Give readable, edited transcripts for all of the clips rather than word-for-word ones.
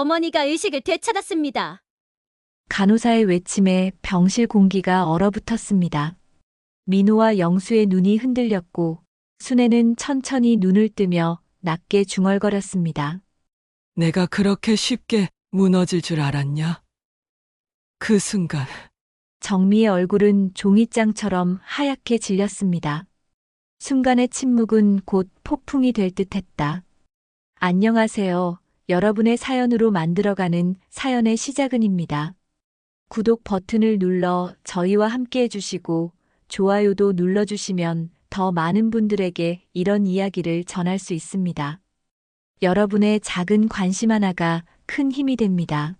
어머니가 의식을 되찾았습니다. 간호사의 외침에 병실 공기가 얼어붙었습니다. 민호와 영수의 눈이 흔들렸고 순애는 천천히 눈을 뜨며 낮게 중얼거렸습니다. 내가 그렇게 쉽게 무너질 줄 알았냐? 그 순간 정미의 얼굴은 종이장처럼 하얗게 질렸습니다. 순간의 침묵은 곧 폭풍이 될 듯했다. 안녕하세요. 여러분의 사연으로 만들어가는 사연의 시작은입니다. 구독 버튼을 눌러 저희와 함께 해주시고 좋아요도 눌러주시면 더 많은 분들에게 이런 이야기를 전할 수 있습니다. 여러분의 작은 관심 하나가 큰 힘이 됩니다.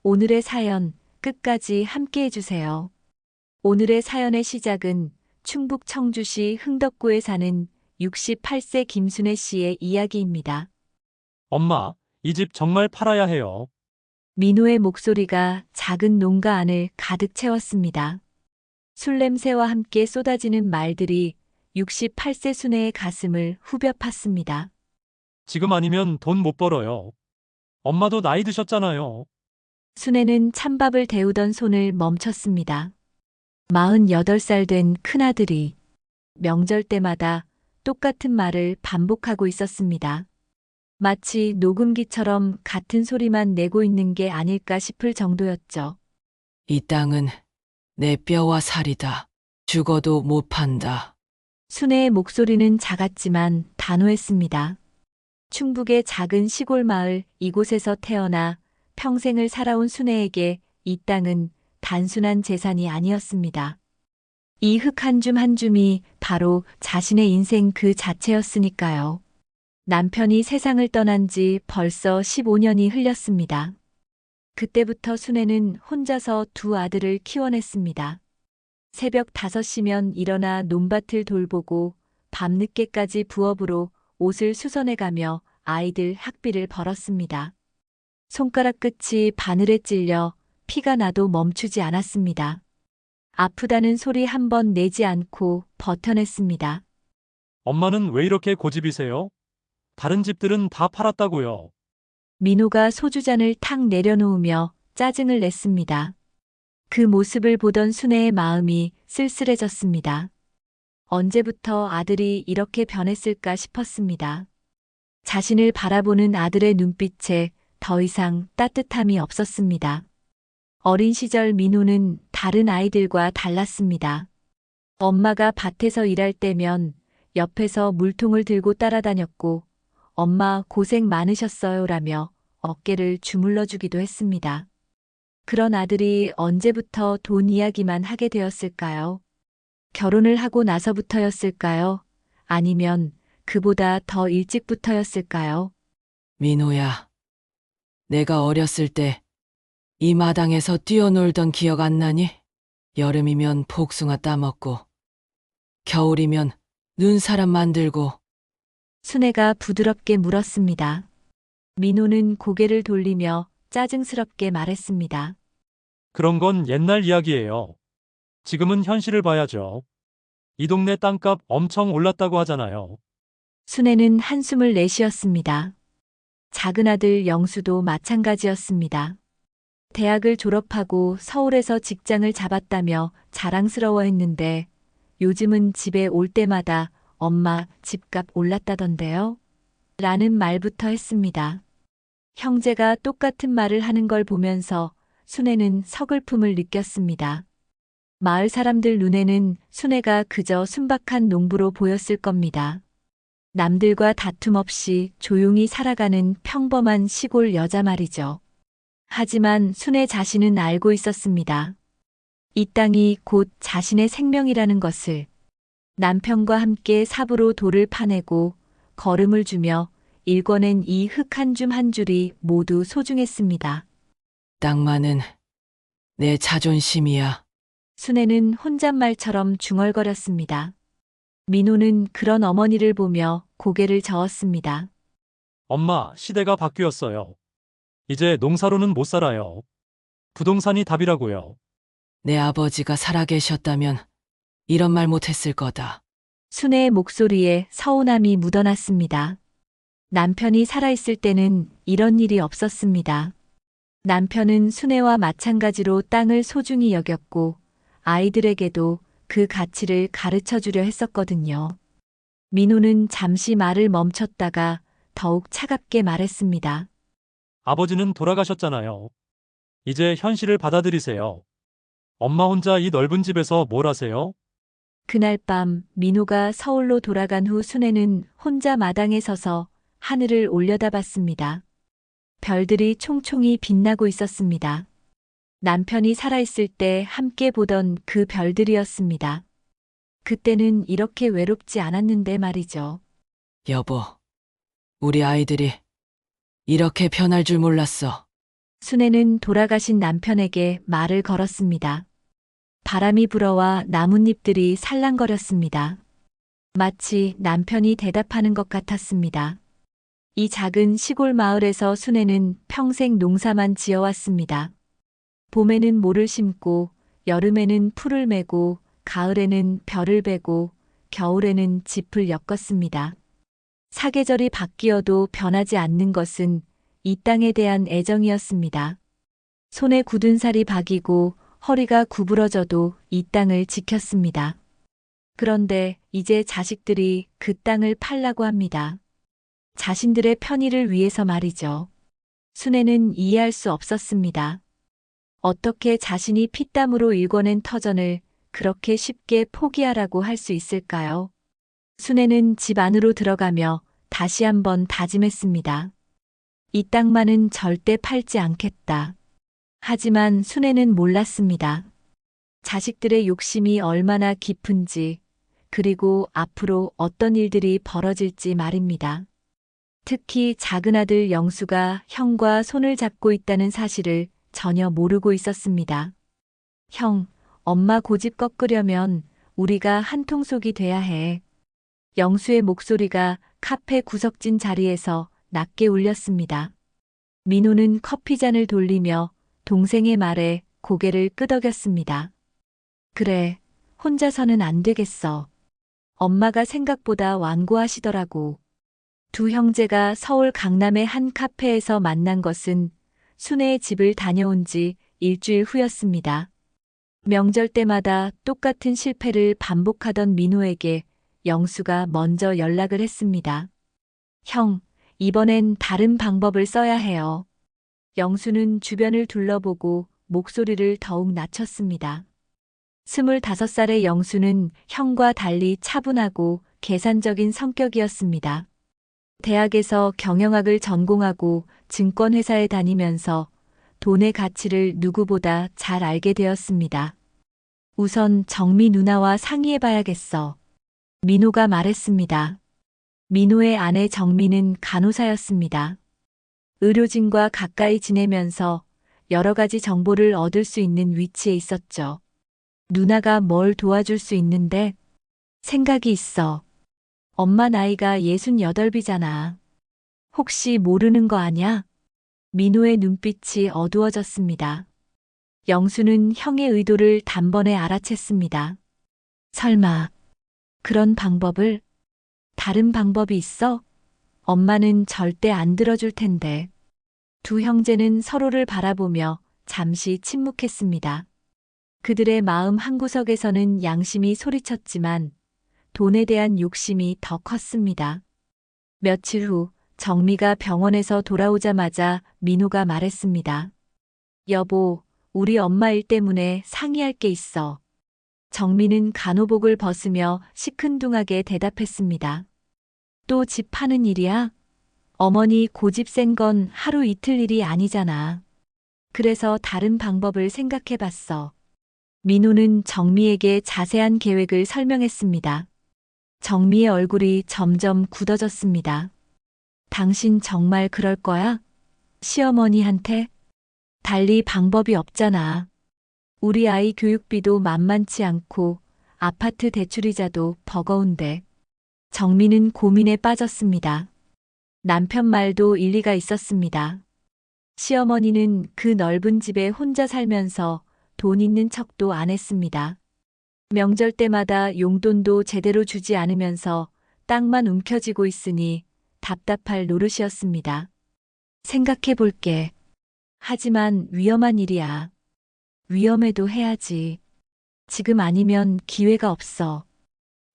오늘의 사연 끝까지 함께 해주세요. 오늘의 사연의 시작은 충북 청주시 흥덕구에 사는 68세 김순애 씨의 이야기입니다. 엄마, 이 집 정말 팔아야 해요. 민호의 목소리가 작은 농가 안을 가득 채웠습니다. 술 냄새와 함께 쏟아지는 말들이 68세 순애의 가슴을 후벼 팠습니다. 지금 아니면 돈 못 벌어요. 엄마도 나이 드셨잖아요. 순애는 찬밥을 데우던 손을 멈췄습니다. 48살 된 큰아들이 명절 때마다 똑같은 말을 반복하고 있었습니다. 마치 녹음기처럼 같은 소리만 내고 있는 게 아닐까 싶을 정도였죠. 이 땅은 내 뼈와 살이다. 죽어도 못 판다. 순애의 목소리는 작았지만 단호했습니다. 충북의 작은 시골 마을 이곳에서 태어나 평생을 살아온 순애에게 이 땅은 단순한 재산이 아니었습니다. 이 흙 한 줌 한 줌이 바로 자신의 인생 그 자체였으니까요. 남편이 세상을 떠난 지 벌써 15년이 흘렸습니다. 그때부터 순애는 혼자서 두 아들을 키워냈습니다. 새벽 5시면 일어나 논밭을 돌보고 밤늦게까지 부업으로 옷을 수선해가며 아이들 학비를 벌었습니다. 손가락 끝이 바늘에 찔려 피가 나도 멈추지 않았습니다. 아프다는 소리 한 번 내지 않고 버텨냈습니다. 엄마는 왜 이렇게 고집이세요? 다른 집들은 다 팔았다고요. 민호가 소주잔을 탁 내려놓으며 짜증을 냈습니다. 그 모습을 보던 순애의 마음이 쓸쓸해졌습니다. 언제부터 아들이 이렇게 변했을까 싶었습니다. 자신을 바라보는 아들의 눈빛에 더 이상 따뜻함이 없었습니다. 어린 시절 민호는 다른 아이들과 달랐습니다. 엄마가 밭에서 일할 때면 옆에서 물통을 들고 따라다녔고 엄마 고생 많으셨어요라며 어깨를 주물러 주기도 했습니다. 그런 아들이 언제부터 돈 이야기만 하게 되었을까요? 결혼을 하고 나서부터였을까요? 아니면 그보다 더 일찍부터였을까요? 민호야, 내가 어렸을 때 이 마당에서 뛰어놀던 기억 안 나니? 여름이면 복숭아 따먹고, 겨울이면 눈사람 만들고. 순애가 부드럽게 물었습니다. 민호는 고개를 돌리며 짜증스럽게 말했습니다. 그런 건 옛날 이야기예요. 지금은 현실을 봐야죠. 이 동네 땅값 엄청 올랐다고 하잖아요. 순애는 한숨을 내쉬었습니다. 작은 아들 영수도 마찬가지였습니다. 대학을 졸업하고 서울에서 직장을 잡았다며 자랑스러워했는데 요즘은 집에 올 때마다 엄마 집값 올랐다던데요? 라는 말부터 했습니다. 형제가 똑같은 말을 하는 걸 보면서 순애는 서글픔을 느꼈습니다. 마을 사람들 눈에는 순애가 그저 순박한 농부로 보였을 겁니다. 남들과 다툼 없이 조용히 살아가는 평범한 시골 여자 말이죠. 하지만 순애 자신은 알고 있었습니다. 이 땅이 곧 자신의 생명이라는 것을. 남편과 함께 삽으로 돌을 파내고 거름을 주며 일궈낸 이 흙 한 줌 한 줄이 모두 소중했습니다. 땅만은 내 자존심이야. 순애는 혼잣말처럼 중얼거렸습니다. 민호는 그런 어머니를 보며 고개를 저었습니다. 엄마, 시대가 바뀌었어요. 이제 농사로는 못 살아요. 부동산이 답이라고요. 내 아버지가 살아계셨다면 이런 말 못했을 거다. 순애의 목소리에 서운함이 묻어났습니다. 남편이 살아있을 때는 이런 일이 없었습니다. 남편은 순애와 마찬가지로 땅을 소중히 여겼고 아이들에게도 그 가치를 가르쳐 주려 했었거든요. 민호는 잠시 말을 멈췄다가 더욱 차갑게 말했습니다. 아버지는 돌아가셨잖아요. 이제 현실을 받아들이세요. 엄마 혼자 이 넓은 집에서 뭘 하세요? 그날 밤 민호가 서울로 돌아간 후 순애는 혼자 마당에 서서 하늘을 올려다봤습니다. 별들이 총총히 빛나고 있었습니다. 남편이 살아있을 때 함께 보던 그 별들이었습니다. 그때는 이렇게 외롭지 않았는데 말이죠. 여보, 우리 아이들이 이렇게 변할 줄 몰랐어. 순애는 돌아가신 남편에게 말을 걸었습니다. 바람이 불어와 나뭇잎들이 살랑거렸습니다. 마치 남편이 대답하는 것 같았습니다. 이 작은 시골 마을에서 순애는 평생 농사만 지어왔습니다. 봄에는 모를 심고, 여름에는 풀을 메고, 가을에는 별을 베고, 겨울에는 짚을 엮었습니다. 사계절이 바뀌어도 변하지 않는 것은 이 땅에 대한 애정이었습니다. 손에 굳은 살이 박이고 허리가 구부러져도 이 땅을 지켰습니다. 그런데 이제 자식들이 그 땅을 팔라고 합니다. 자신들의 편의를 위해서 말이죠. 순애는 이해할 수 없었습니다. 어떻게 자신이 피땀으로 일궈낸 터전을 그렇게 쉽게 포기하라고 할 수 있을까요? 순애는 집 안으로 들어가며 다시 한번 다짐했습니다. 이 땅만은 절대 팔지 않겠다. 하지만 순애는 몰랐습니다. 자식들의 욕심이 얼마나 깊은지, 그리고 앞으로 어떤 일들이 벌어질지 말입니다. 특히 작은 아들 영수가 형과 손을 잡고 있다는 사실을 전혀 모르고 있었습니다. 형, 엄마 고집 꺾으려면 우리가 한통속이 돼야 해. 영수의 목소리가 카페 구석진 자리에서 낮게 울렸습니다. 민호는 커피잔을 돌리며 동생의 말에 고개를 끄덕였습니다. 그래, 혼자서는 안 되겠어. 엄마가 생각보다 완고하시더라고. 두 형제가 서울 강남의 한 카페에서 만난 것은 순애의 집을 다녀온 지 일주일 후였습니다. 명절 때마다 똑같은 실패를 반복하던 민호에게 영수가 먼저 연락을 했습니다. 형, 이번엔 다른 방법을 써야 해요. 영수는 주변을 둘러보고 목소리를 더욱 낮췄습니다. 25살의 영수는 형과 달리 차분하고 계산적인 성격이었습니다. 대학에서 경영학을 전공하고 증권회사에 다니면서 돈의 가치를 누구보다 잘 알게 되었습니다. 우선 정미 누나와 상의해봐야겠어. 민호가 말했습니다. 민호의 아내 정미는 간호사였습니다. 의료진과 가까이 지내면서 여러 가지 정보를 얻을 수 있는 위치에 있었죠. 누나가 뭘 도와줄 수 있는데? 생각이 있어. 엄마 나이가 68이잖아. 혹시 모르는 거 아냐? 민호의 눈빛이 어두워졌습니다. 영수는 형의 의도를 단번에 알아챘습니다. 설마 그런 방법을? 다른 방법이 있어? 엄마는 절대 안 들어줄 텐데. 두 형제는 서로를 바라보며 잠시 침묵했습니다. 그들의 마음 한구석에서는 양심이 소리쳤지만 돈에 대한 욕심이 더 컸습니다. 며칠 후 정미가 병원에서 돌아오자마자 민호가 말했습니다. 여보, 우리 엄마 일 때문에 상의할 게 있어. 정미는 간호복을 벗으며 시큰둥하게 대답했습니다. 또 집 파는 일이야? 어머니 고집 센 건 하루 이틀 일이 아니잖아. 그래서 다른 방법을 생각해봤어. 민호는 정미에게 자세한 계획을 설명했습니다. 정미의 얼굴이 점점 굳어졌습니다. 당신 정말 그럴 거야? 시어머니한테? 달리 방법이 없잖아. 우리 아이 교육비도 만만치 않고 아파트 대출이자도 버거운데. 정미는 고민에 빠졌습니다. 남편 말도 일리가 있었습니다. 시어머니는 그 넓은 집에 혼자 살면서 돈 있는 척도 안 했습니다. 명절 때마다 용돈도 제대로 주지 않으면서 땅만 움켜쥐고 있으니 답답할 노릇이었습니다. 생각해 볼게. 하지만 위험한 일이야. 위험해도 해야지. 지금 아니면 기회가 없어.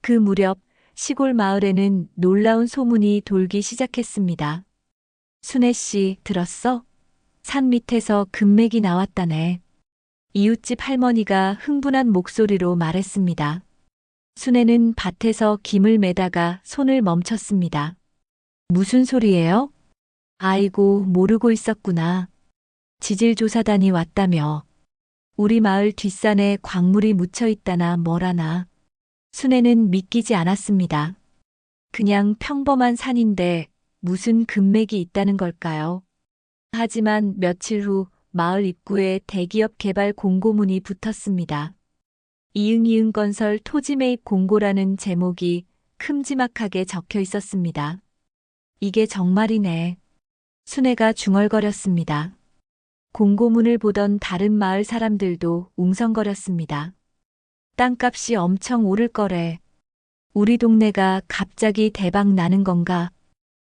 그 무렵 시골 마을에는 놀라운 소문이 돌기 시작했습니다. 순애 씨, 들었어? 산 밑에서 금맥이 나왔다네. 이웃집 할머니가 흥분한 목소리로 말했습니다. 순애는 밭에서 김을 매다가 손을 멈췄습니다. 무슨 소리예요? 아이고, 모르고 있었구나. 지질조사단이 왔다며. 우리 마을 뒷산에 광물이 묻혀 있다나 뭐라나. 순애는 믿기지 않았습니다. 그냥 평범한 산인데 무슨 금맥이 있다는 걸까요? 하지만 며칠 후 마을 입구에 대기업 개발 공고문이 붙었습니다. 이응이응 건설 토지 매입 공고라는 제목이 큼지막하게 적혀 있었습니다. 이게 정말이네. 순애가 중얼거렸습니다. 공고문을 보던 다른 마을 사람들도 웅성거렸습니다. 땅값이 엄청 오를 거래. 우리 동네가 갑자기 대박 나는 건가?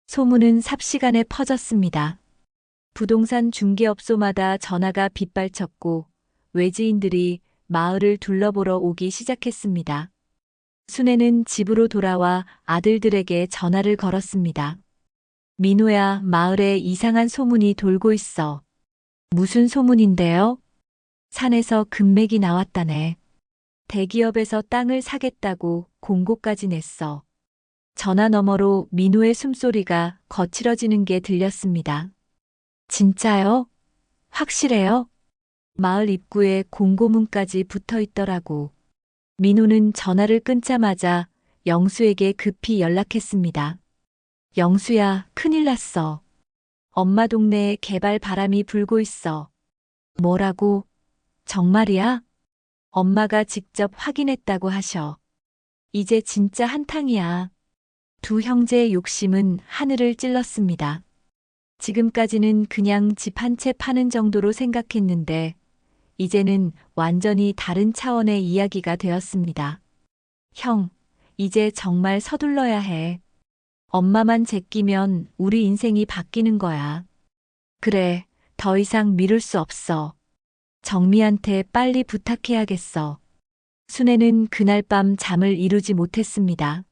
소문은 삽시간에 퍼졌습니다. 부동산 중개업소마다 전화가 빗발쳤고 외지인들이 마을을 둘러보러 오기 시작했습니다. 순애는 집으로 돌아와 아들들에게 전화를 걸었습니다. 민호야, 마을에 이상한 소문이 돌고 있어. 무슨 소문인데요? 산에서 금맥이 나왔다네. 대기업에서 땅을 사겠다고 공고까지 냈어. 전화 너머로 민호의 숨소리가 거칠어지는 게 들렸습니다. 진짜요? 확실해요? 마을 입구에 공고문까지 붙어 있더라고. 민호는 전화를 끊자마자 영수에게 급히 연락했습니다. 영수야, 큰일 났어. 엄마 동네에 개발 바람이 불고 있어. 뭐라고? 정말이야? 엄마가 직접 확인했다고 하셔. 이제 진짜 한탕이야. 두 형제의 욕심은 하늘을 찔렀습니다. 지금까지는 그냥 집 한 채 파는 정도로 생각했는데 이제는 완전히 다른 차원의 이야기가 되었습니다. 형, 이제 정말 서둘러야 해. 엄마만 제끼면 우리 인생이 바뀌는 거야. 그래, 더 이상 미룰 수 없어. 정미한테 빨리 부탁해야겠어. 순애는 그날 밤 잠을 이루지 못했습니다.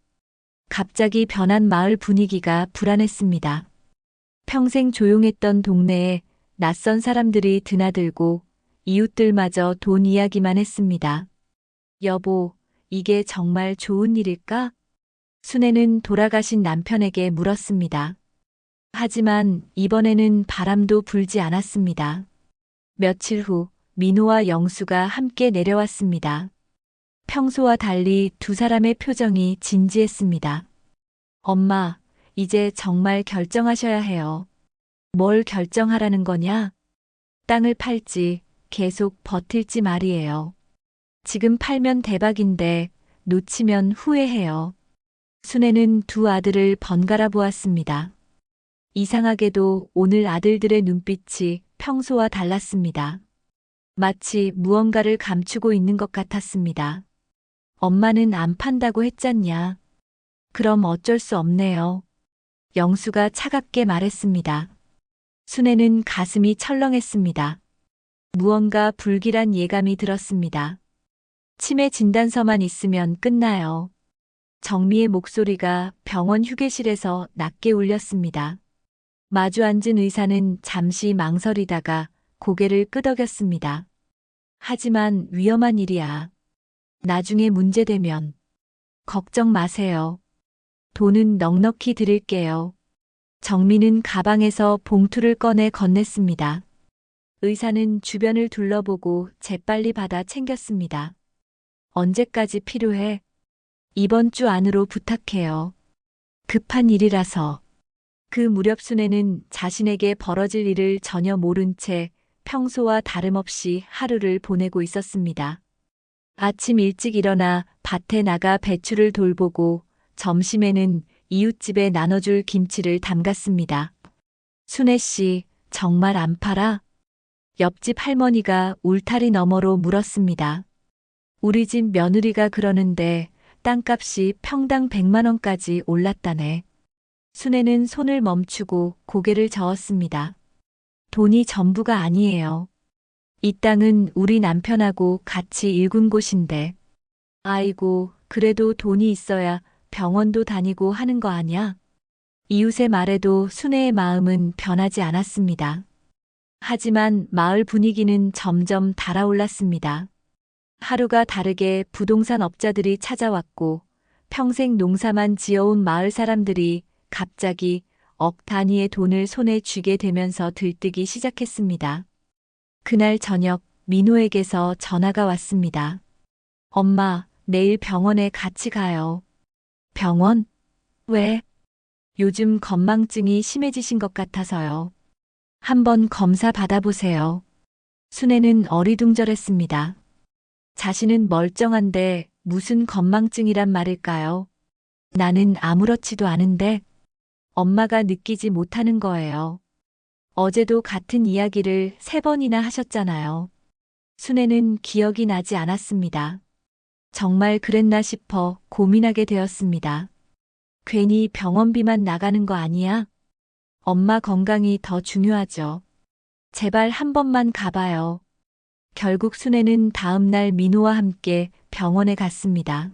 갑자기 변한 마을 분위기가 불안했습니다. 평생 조용했던 동네에 낯선 사람들이 드나들고 이웃들마저 돈 이야기만 했습니다. 여보, 이게 정말 좋은 일일까? 순애는 돌아가신 남편에게 물었습니다. 하지만 이번에는 바람도 불지 않았습니다. 며칠 후 민호와 영수가 함께 내려왔습니다. 평소와 달리 두 사람의 표정이 진지했습니다. 엄마, 이제 정말 결정하셔야 해요. 뭘 결정하라는 거냐? 땅을 팔지, 계속 버틸지 말이에요. 지금 팔면 대박인데 놓치면 후회해요. 순애는 두 아들을 번갈아 보았습니다. 이상하게도 오늘 아들들의 눈빛이 평소와 달랐습니다. 마치 무언가를 감추고 있는 것 같았습니다. 엄마는 안 판다고 했잖냐. 그럼 어쩔 수 없네요. 영수가 차갑게 말했습니다. 순애는 가슴이 철렁했습니다. 무언가 불길한 예감이 들었습니다. 치매 진단서만 있으면 끝나요. 정미의 목소리가 병원 휴게실에서 낮게 울렸습니다. 마주 앉은 의사는 잠시 망설이다가 고개를 끄덕였습니다. 하지만 위험한 일이야. 나중에 문제되면. 걱정 마세요. 돈은 넉넉히 드릴게요. 정미는 가방에서 봉투를 꺼내 건넸습니다. 의사는 주변을 둘러보고 재빨리 받아 챙겼습니다. 언제까지 필요해? 이번 주 안으로 부탁해요. 급한 일이라서. 그 무렵 순애는 자신에게 벌어질 일을 전혀 모른 채 평소와 다름없이 하루를 보내고 있었습니다. 아침 일찍 일어나 밭에 나가 배추를 돌보고 점심에는 이웃집에 나눠줄 김치를 담갔습니다. 순애 씨, 정말 안 팔아? 옆집 할머니가 울타리 너머로 물었습니다. 우리 집 며느리가 그러는데 땅값이 평당 100만 원까지 올랐다네. 순애는 손을 멈추고 고개를 저었습니다. 돈이 전부가 아니에요. 이 땅은 우리 남편하고 같이 일군 곳인데. 아이고, 그래도 돈이 있어야 병원도 다니고 하는 거 아냐? 이웃의 말에도 순애의 마음은 변하지 않았습니다. 하지만 마을 분위기는 점점 달아올랐습니다. 하루가 다르게 부동산 업자들이 찾아왔고 평생 농사만 지어온 마을 사람들이 갑자기 억 단위의 돈을 손에 쥐게 되면서 들뜨기 시작했습니다. 그날 저녁 민호에게서 전화가 왔습니다. 엄마, 내일 병원에 같이 가요. 병원? 왜? 요즘 건망증이 심해지신 것 같아서요. 한번 검사 받아보세요. 순애는 어리둥절했습니다. 자신은 멀쩡한데 무슨 건망증이란 말일까요? 나는 아무렇지도 않은데 엄마가 느끼지 못하는 거예요. 어제도 같은 이야기를 3번이나 하셨잖아요. 순애는 기억이 나지 않았습니다. 정말 그랬나 싶어 고민하게 되었습니다. 괜히 병원비만 나가는 거 아니야? 엄마 건강이 더 중요하죠. 제발 한 번만 가봐요. 결국 순애는 다음 날 민호와 함께 병원에 갔습니다.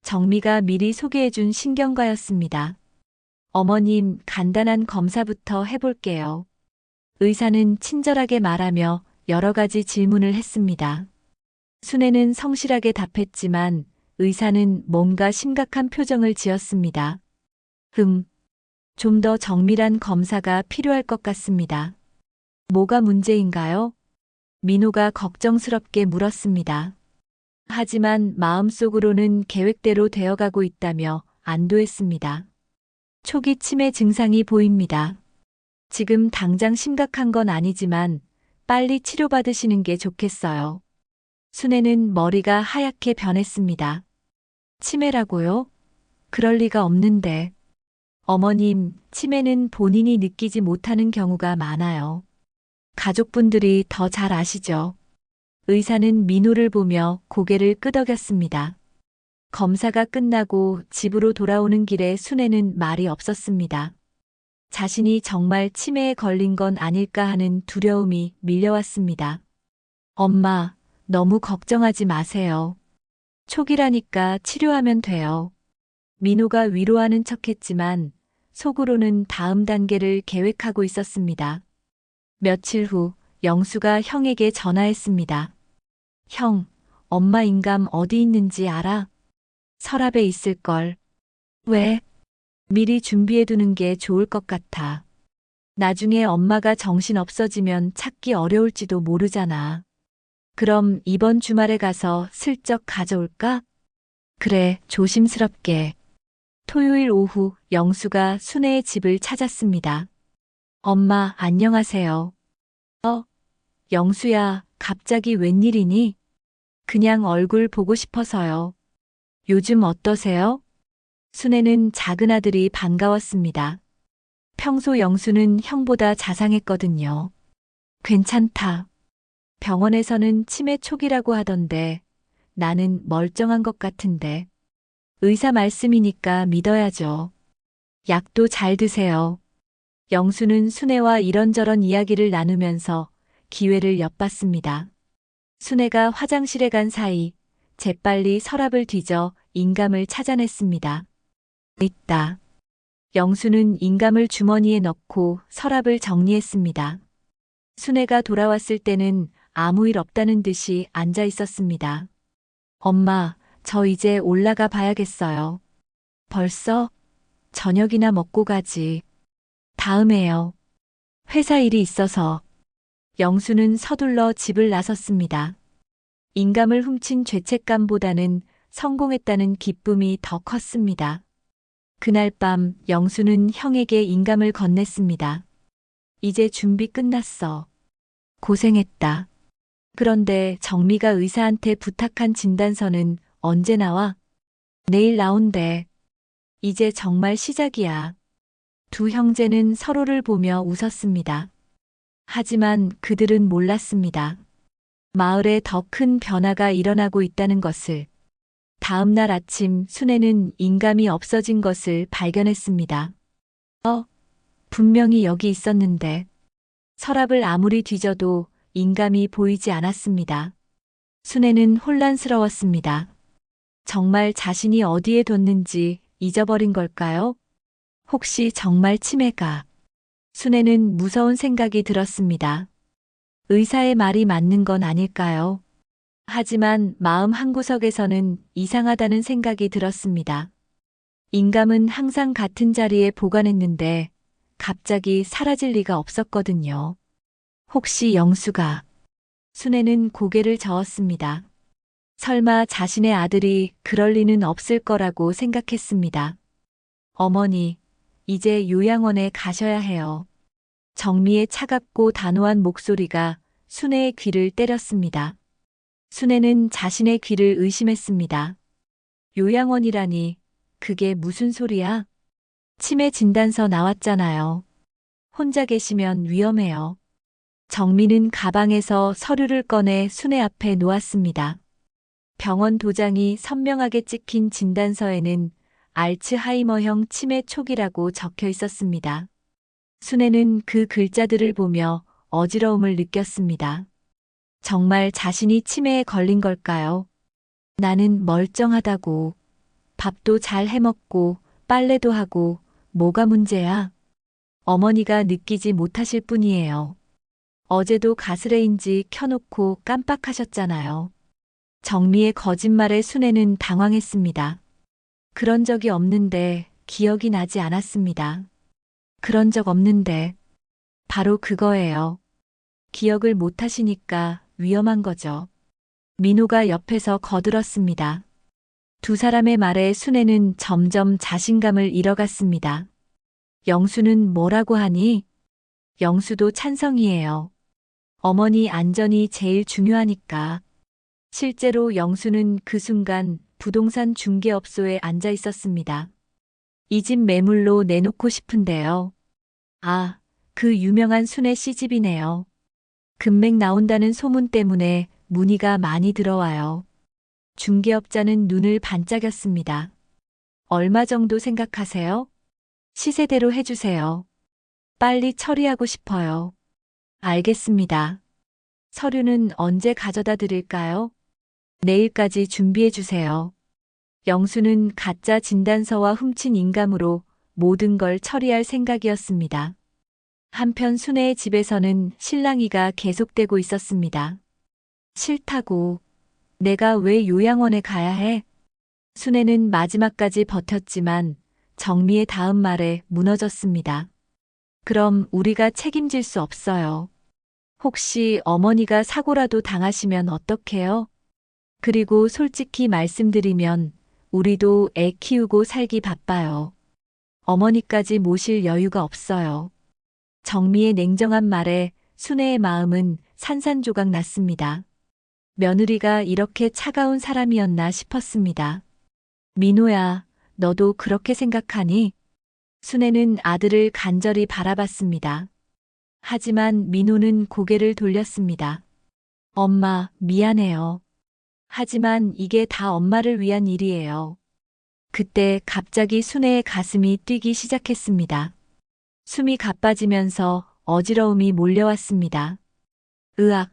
정미가 미리 소개해준 신경과였습니다. 어머님, 간단한 검사부터 해볼게요. 의사는 친절하게 말하며 여러 가지 질문을 했습니다. 순애는 성실하게 답했지만 의사는 뭔가 심각한 표정을 지었습니다. 좀 더 정밀한 검사가 필요할 것 같습니다. 뭐가 문제인가요? 민호가 걱정스럽게 물었습니다. 하지만 마음속으로는 계획대로 되어가고 있다며 안도했습니다. 초기 치매 증상이 보입니다. 지금 당장 심각한 건 아니지만 빨리 치료받으시는 게 좋겠어요. 순애는 머리가 하얗게 변했습니다. 치매라고요? 그럴 리가 없는데. 어머님, 치매는 본인이 느끼지 못하는 경우가 많아요. 가족분들이 더 잘 아시죠? 의사는 민호를 보며 고개를 끄덕였습니다. 검사가 끝나고 집으로 돌아오는 길에 순애는 말이 없었습니다. 자신이 정말 치매에 걸린 건 아닐까 하는 두려움이 밀려왔습니다. 엄마, 너무 걱정하지 마세요. 초기라니까 치료하면 돼요. 민호가 위로하는 척했지만 속으로는 다음 단계를 계획하고 있었습니다. 며칠 후 영수가 형에게 전화했습니다. 형, 엄마 인감 어디 있는지 알아? 서랍에 있을걸. 왜? 미리 준비해두는 게 좋을 것 같아. 나중에 엄마가 정신 없어지면 찾기 어려울지도 모르잖아. 그럼 이번 주말에 가서 슬쩍 가져올까? 그래, 조심스럽게. 토요일 오후 영수가 순애의 집을 찾았습니다. 엄마, 안녕하세요. 영수야, 갑자기 웬일이니? 그냥 얼굴 보고 싶어서요. 요즘 어떠세요? 순애는 작은 아들이 반가웠습니다. 평소 영수는 형보다 자상했거든요. 괜찮다. 병원에서는 치매 초기라고 하던데 나는 멀쩡한 것 같은데. 의사 말씀이니까 믿어야죠. 약도 잘 드세요. 영수는 순애와 이런저런 이야기를 나누면서 기회를 엿봤습니다. 순애가 화장실에 간 사이 재빨리 서랍을 뒤져 인감을 찾아냈습니다. 있다. 영수는 인감을 주머니에 넣고 서랍을 정리했습니다. 순애가 돌아왔을 때는 아무 일 없다는 듯이 앉아 있었습니다. 엄마, 저 이제 올라가 봐야겠어요. 벌써? 저녁이나 먹고 가지. 다음에요. 회사 일이 있어서. 영수는 서둘러 집을 나섰습니다. 인감을 훔친 죄책감보다는 성공했다는 기쁨이 더 컸습니다. 그날 밤 영수는 형에게 인감을 건넸습니다. 이제 준비 끝났어. 고생했다. 그런데 정미가 의사한테 부탁한 진단서는 언제 나와? 내일 나온대. 이제 정말 시작이야. 두 형제는 서로를 보며 웃었습니다. 하지만 그들은 몰랐습니다. 마을에 더 큰 변화가 일어나고 있다는 것을. 다음 날 아침 순애는 인감이 없어진 것을 발견했습니다. 분명히 여기 있었는데. 서랍을 아무리 뒤져도 인감이 보이지 않았습니다. 순애는 혼란스러웠습니다. 정말 자신이 어디에 뒀는지 잊어버린 걸까요? 혹시 정말 치매가? 순애는 무서운 생각이 들었습니다. 의사의 말이 맞는 건 아닐까요? 하지만 마음 한구석에서는 이상하다는 생각이 들었습니다. 인감은 항상 같은 자리에 보관했는데 갑자기 사라질 리가 없었거든요. 혹시 영수가? 순애는 고개를 저었습니다. 설마 자신의 아들이 그럴 리는 없을 거라고 생각했습니다. 어머니, 이제 요양원에 가셔야 해요. 정미의 차갑고 단호한 목소리가 순애의 귀를 때렸습니다. 순애는 자신의 귀를 의심했습니다. 요양원이라니, 그게 무슨 소리야? 치매 진단서 나왔잖아요. 혼자 계시면 위험해요. 정미는 가방에서 서류를 꺼내 순애 앞에 놓았습니다. 병원 도장이 선명하게 찍힌 진단서에는 알츠하이머형 치매 초기라고 적혀 있었습니다. 순애는 그 글자들을 보며 어지러움을 느꼈습니다. 정말 자신이 치매에 걸린 걸까요? 나는 멀쩡하다고. 밥도 잘 해먹고 빨래도 하고 뭐가 문제야? 어머니가 느끼지 못하실 뿐이에요. 어제도 가스레인지 켜놓고 깜빡하셨잖아요. 정미의 거짓말에 순애는 당황했습니다. 그런 적이 없는데 기억이 나지 않았습니다. 그런 적 없는데 바로 그거예요. 기억을 못 하시니까 위험한 거죠. 민호가 옆에서 거들었습니다. 두 사람의 말에 순애는 점점 자신감을 잃어갔습니다. 영수는 뭐라고 하니? 영수도 찬성이에요. 어머니 안전이 제일 중요하니까. 실제로 영수는 그 순간 부동산 중개업소에 앉아 있었습니다. 이 집 매물로 내놓고 싶은데요. 아, 그 유명한 순애 씨 집이네요. 금맥 나온다는 소문 때문에 문의가 많이 들어와요. 중개업자는 눈을 반짝였습니다. 얼마 정도 생각하세요? 시세대로 해주세요. 빨리 처리하고 싶어요. 알겠습니다. 서류는 언제 가져다 드릴까요? 내일까지 준비해 주세요. 영수는 가짜 진단서와 훔친 인감으로 모든 걸 처리할 생각이었습니다. 한편 순애의 집에서는 실랑이가 계속되고 있었습니다. 싫다고. 내가 왜 요양원에 가야 해? 순애는 마지막까지 버텼지만 정미의 다음 말에 무너졌습니다. 그럼 우리가 책임질 수 없어요. 혹시 어머니가 사고라도 당하시면 어떡해요? 그리고 솔직히 말씀드리면 우리도 애 키우고 살기 바빠요. 어머니까지 모실 여유가 없어요. 정미의 냉정한 말에 순애의 마음은 산산조각 났습니다. 며느리가 이렇게 차가운 사람이었나 싶었습니다. 민호야, 너도 그렇게 생각하니? 순애는 아들을 간절히 바라봤습니다. 하지만 민호는 고개를 돌렸습니다. 엄마, 미안해요. 하지만 이게 다 엄마를 위한 일이에요. 그때 갑자기 순애의 가슴이 뛰기 시작했습니다. 숨이 가빠지면서 어지러움이 몰려왔습니다. 으악!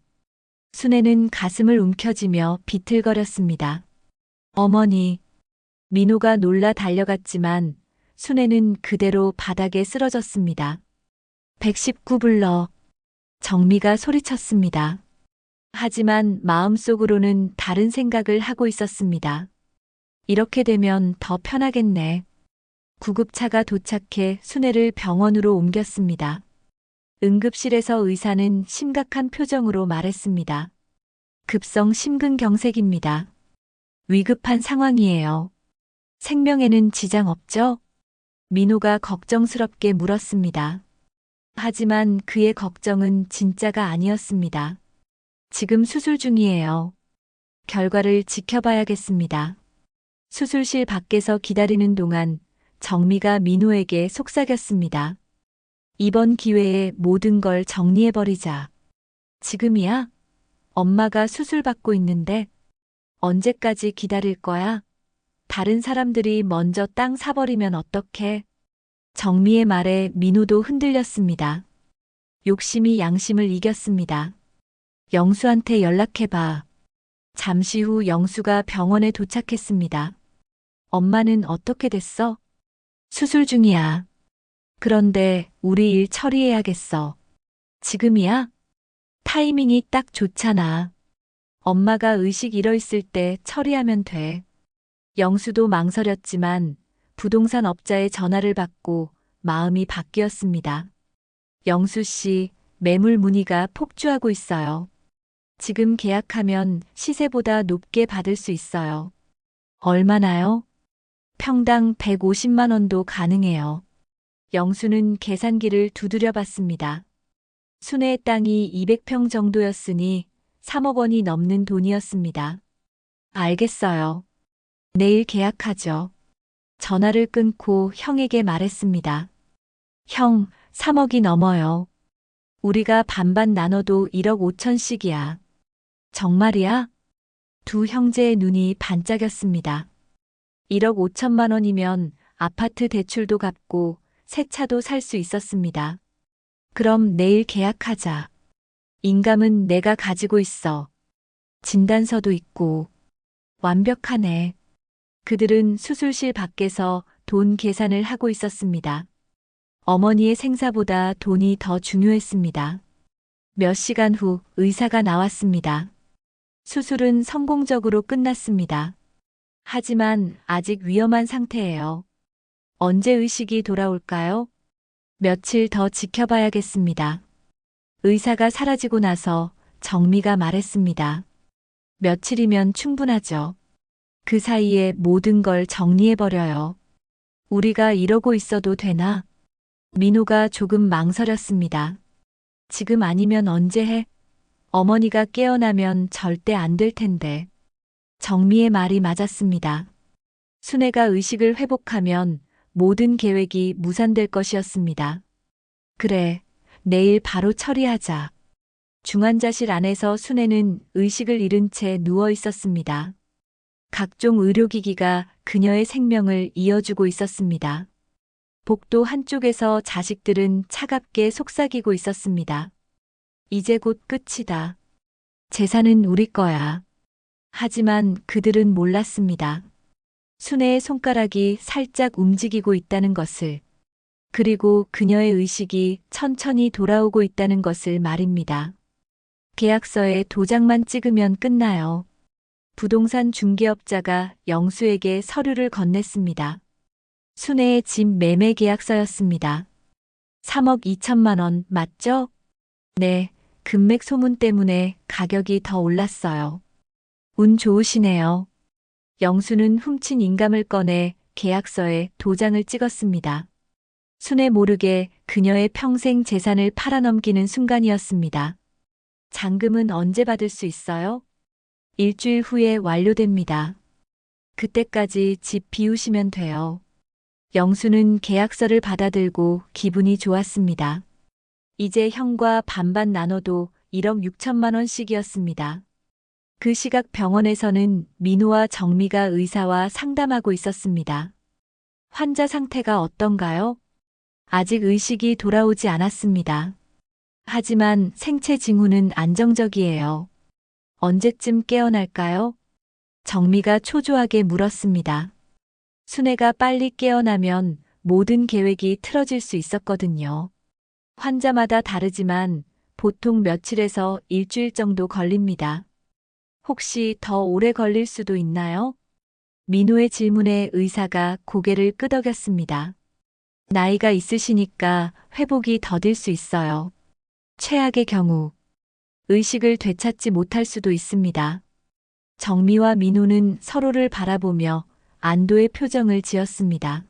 순애는 가슴을 움켜쥐며 비틀거렸습니다. 어머니! 민호가 놀라 달려갔지만 순애는 그대로 바닥에 쓰러졌습니다. 119불러. 정미가 소리쳤습니다. 하지만 마음속으로는 다른 생각을 하고 있었습니다. 이렇게 되면 더 편하겠네. 구급차가 도착해 순애를 병원으로 옮겼습니다. 응급실에서 의사는 심각한 표정으로 말했습니다. 급성 심근경색입니다. 위급한 상황이에요. 생명에는 지장 없죠? 민호가 걱정스럽게 물었습니다. 하지만 그의 걱정은 진짜가 아니었습니다. 지금 수술 중이에요. 결과를 지켜봐야겠습니다. 수술실 밖에서 기다리는 동안 정미가 민호에게 속삭였습니다. 이번 기회에 모든 걸 정리해버리자. 지금이야? 엄마가 수술 받고 있는데 언제까지 기다릴 거야? 다른 사람들이 먼저 땅 사버리면 어떡해? 정미의 말에 민호도 흔들렸습니다. 욕심이 양심을 이겼습니다. 영수한테 연락해봐. 잠시 후 영수가 병원에 도착했습니다. 엄마는 어떻게 됐어? 수술 중이야. 그런데 우리 일 처리해야겠어. 지금이야? 타이밍이 딱 좋잖아. 엄마가 의식 잃어있을 때 처리하면 돼. 영수도 망설였지만 부동산 업자의 전화를 받고 마음이 바뀌었습니다. 영수 씨, 매물 문의가 폭주하고 있어요. 지금 계약하면 시세보다 높게 받을 수 있어요. 얼마나요? 평당 150만 원도 가능해요. 영수는 계산기를 두드려 봤습니다. 순회의 땅이 200평 정도였으니 3억 원이 넘는 돈이었습니다. 알겠어요. 내일 계약하죠. 전화를 끊고 형에게 말했습니다. 형, 3억이 넘어요. 우리가 반반 나눠도 1억 5천씩이야. 정말이야? 두 형제의 눈이 반짝였습니다. 1억 5천만 원이면 아파트 대출도 갚고 새 차도 살 수 있었습니다. 그럼 내일 계약하자. 인감은 내가 가지고 있어. 진단서도 있고. 완벽하네. 그들은 수술실 밖에서 돈 계산을 하고 있었습니다. 어머니의 생사보다 돈이 더 중요했습니다. 몇 시간 후 의사가 나왔습니다. 수술은 성공적으로 끝났습니다. 하지만 아직 위험한 상태예요. 언제 의식이 돌아올까요? 며칠 더 지켜봐야겠습니다. 의사가 사라지고 나서 정미가 말했습니다. 며칠이면 충분하죠. 그 사이에 모든 걸 정리해버려요. 우리가 이러고 있어도 되나? 민호가 조금 망설였습니다. 지금 아니면 언제 해? 어머니가 깨어나면 절대 안 될 텐데. 정미의 말이 맞았습니다. 순애가 의식을 회복하면 모든 계획이 무산될 것이었습니다. 그래, 내일 바로 처리하자. 중환자실 안에서 순애는 의식을 잃은 채 누워 있었습니다. 각종 의료기기가 그녀의 생명을 이어주고 있었습니다. 복도 한쪽에서 자식들은 차갑게 속삭이고 있었습니다. 이제 곧 끝이다. 재산은 우리 거야. 하지만 그들은 몰랐습니다. 순애의 손가락이 살짝 움직이고 있다는 것을, 그리고 그녀의 의식이 천천히 돌아오고 있다는 것을 말입니다. 계약서에 도장만 찍으면 끝나요. 부동산 중개업자가 영수에게 서류를 건넸습니다. 순애의 집 매매 계약서였습니다. 3억 2천만 원 맞죠? 네, 금맥 소문 때문에 가격이 더 올랐어요. 운 좋으시네요. 영수는 훔친 인감을 꺼내 계약서에 도장을 찍었습니다. 순애 모르게 그녀의 평생 재산을 팔아넘기는 순간이었습니다. 잔금은 언제 받을 수 있어요? 일주일 후에 완료됩니다. 그때까지 집 비우시면 돼요. 영수는 계약서를 받아들고 기분이 좋았습니다. 이제 형과 반반 나눠도 1억 6천만 원씩이었습니다. 그 시각 병원에서는 민호와 정미가 의사와 상담하고 있었습니다. 환자 상태가 어떤가요? 아직 의식이 돌아오지 않았습니다. 하지만 생체 징후는 안정적이에요. 언제쯤 깨어날까요? 정미가 초조하게 물었습니다. 순애가 빨리 깨어나면 모든 계획이 틀어질 수 있었거든요. 환자마다 다르지만 보통 며칠에서 일주일 정도 걸립니다. 혹시 더 오래 걸릴 수도 있나요? 민호의 질문에 의사가 고개를 끄덕였습니다. 나이가 있으시니까 회복이 더딜 수 있어요. 최악의 경우 의식을 되찾지 못할 수도 있습니다. 정미와 민호는 서로를 바라보며 안도의 표정을 지었습니다.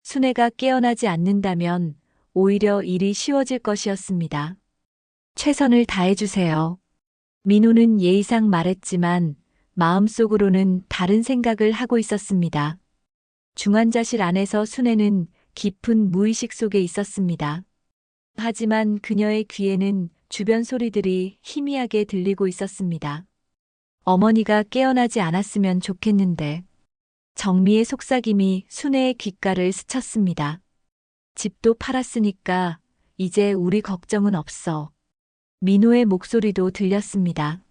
순애가 깨어나지 않는다면 오히려 일이 쉬워질 것이었습니다. 최선을 다해주세요. 민호는 예의상 말했지만 마음속으로는 다른 생각을 하고 있었습니다. 중환자실 안에서 순애는 깊은 무의식 속에 있었습니다. 하지만 그녀의 귀에는 주변 소리들이 희미하게 들리고 있었습니다. 어머니가 깨어나지 않았으면 좋겠는데. 정미의 속삭임이 순애의 귓가를 스쳤습니다. 집도 팔았으니까 이제 우리 걱정은 없어. 민호의 목소리도 들렸습니다.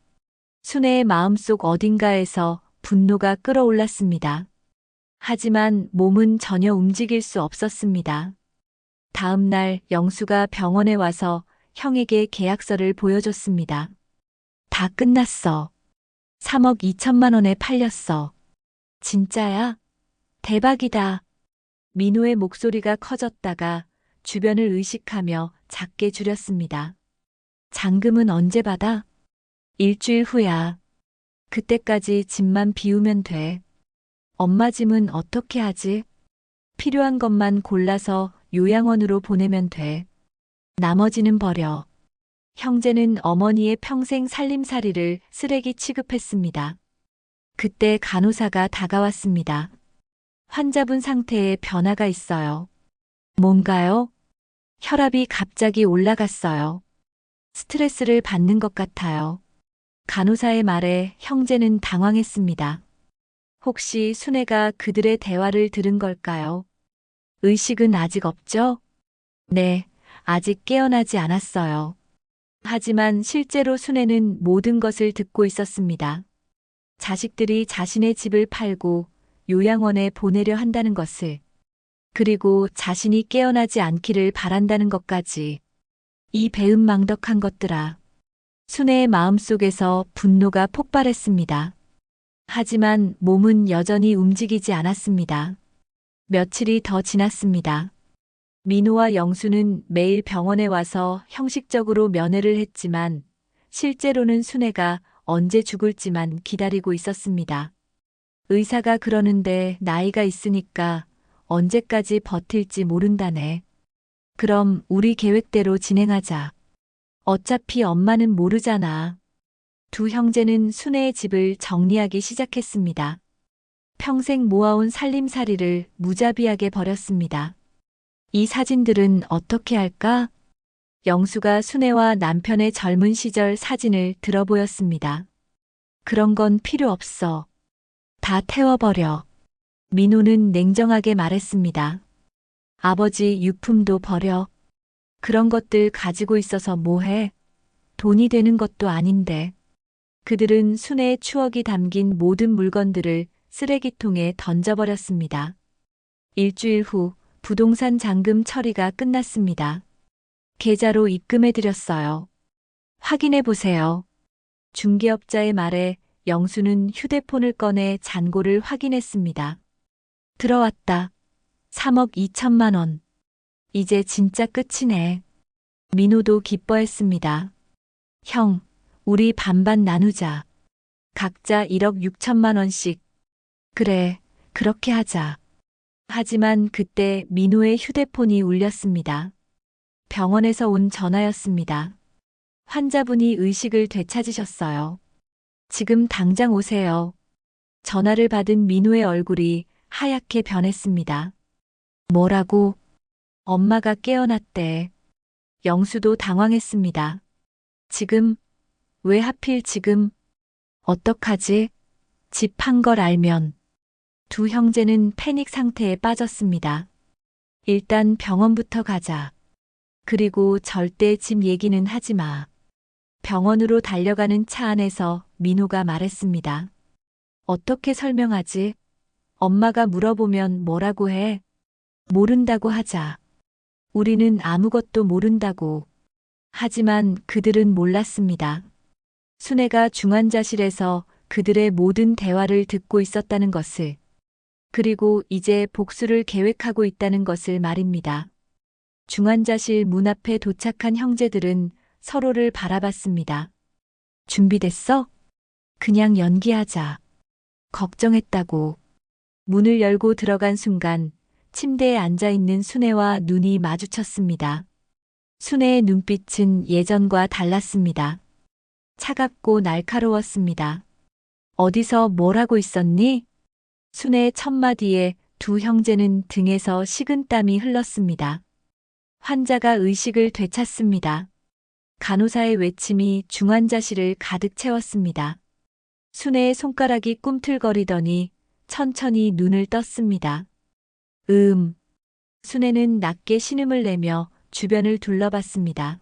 순애의 마음속 어딘가에서 분노가 끓어올랐습니다. 하지만 몸은 전혀 움직일 수 없었습니다. 다음 날 영수가 병원에 와서 형에게 계약서를 보여줬습니다. 다 끝났어. 3억 2천만 원에 팔렸어. 진짜야? 대박이다. 민호의 목소리가 커졌다가 주변을 의식하며 작게 줄였습니다. 잔금은 언제 받아? 일주일 후야. 그때까지 집만 비우면 돼. 엄마 짐은 어떻게 하지? 필요한 것만 골라서 요양원으로 보내면 돼. 나머지는 버려. 형제는 어머니의 평생 살림살이를 쓰레기 취급했습니다. 그때 간호사가 다가왔습니다. 환자분 상태에 변화가 있어요. 뭔가요? 혈압이 갑자기 올라갔어요. 스트레스를 받는 것 같아요. 간호사의 말에 형제는 당황했습니다. 혹시 순애가 그들의 대화를 들은 걸까요? 의식은 아직 없죠? 네, 아직 깨어나지 않았어요. 하지만 실제로 순애는 모든 것을 듣고 있었습니다. 자식들이 자신의 집을 팔고 요양원에 보내려 한다는 것을, 그리고 자신이 깨어나지 않기를 바란다는 것까지. 이 배은망덕한 것들아. 순애의 마음속에서 분노가 폭발했습니다. 하지만 몸은 여전히 움직이지 않았습니다. 며칠이 더 지났습니다. 민호와 영수는 매일 병원에 와서 형식적으로 면회를 했지만 실제로는 순애가 언제 죽을지만 기다리고 있었습니다. 의사가 그러는데 나이가 있으니까 언제까지 버틸지 모른다네. 그럼 우리 계획대로 진행하자. 어차피 엄마는 모르잖아. 두 형제는 순애의 집을 정리하기 시작했습니다. 평생 모아온 살림살이를 무자비하게 버렸습니다. 이 사진들은 어떻게 할까? 영수가 순애와 남편의 젊은 시절 사진을 들어보였습니다. 그런 건 필요 없어. 다 태워버려. 민호는 냉정하게 말했습니다. 아버지 유품도 버려. 그런 것들 가지고 있어서 뭐해? 돈이 되는 것도 아닌데. 그들은 순애의 추억이 담긴 모든 물건들을 쓰레기통에 던져버렸습니다. 일주일 후 부동산 잔금 처리가 끝났습니다. 계좌로 입금해드렸어요. 확인해 보세요. 중개업자의 말에 영수는 휴대폰을 꺼내 잔고를 확인했습니다. 들어왔다. 3억 2천만 원. 이제 진짜 끝이네. 민호도 기뻐했습니다. 형, 우리 반반 나누자. 각자 1억 6천만 원씩. 그래, 그렇게 하자. 하지만 그때 민호의 휴대폰이 울렸습니다. 병원에서 온 전화였습니다. 환자분이 의식을 되찾으셨어요. 지금 당장 오세요. 전화를 받은 민호의 얼굴이 하얗게 변했습니다. 뭐라고? 엄마가 깨어났대. 영수도 당황했습니다. 지금? 왜 하필 지금? 어떡하지? 집 판 걸 알면. 두 형제는 패닉 상태에 빠졌습니다. 일단 병원부터 가자. 그리고 절대 집 얘기는 하지 마. 병원으로 달려가는 차 안에서 민호가 말했습니다. 어떻게 설명하지? 엄마가 물어보면 뭐라고 해? 모른다고 하자. 우리는 아무것도 모른다고. 하지만 그들은 몰랐습니다. 순애가 중환자실에서 그들의 모든 대화를 듣고 있었다는 것을, 그리고 이제 복수를 계획하고 있다는 것을 말입니다. 중환자실 문 앞에 도착한 형제들은 서로를 바라봤습니다. 준비됐어? 그냥 연기하자. 걱정했다고. 문을 열고 들어간 순간 침대에 앉아 있는 순애와 눈이 마주쳤습니다. 순애의 눈빛은 예전과 달랐습니다. 차갑고 날카로웠습니다. 어디서 뭘 하고 있었니? 순애의 첫마디에 두 형제는 등에서 식은땀이 흘렀습니다. 환자가 의식을 되찾습니다. 간호사의 외침이 중환자실을 가득 채웠습니다. 순애의 손가락이 꿈틀거리더니 천천히 눈을 떴습니다. 순애는 낮게 신음을 내며 주변을 둘러봤습니다.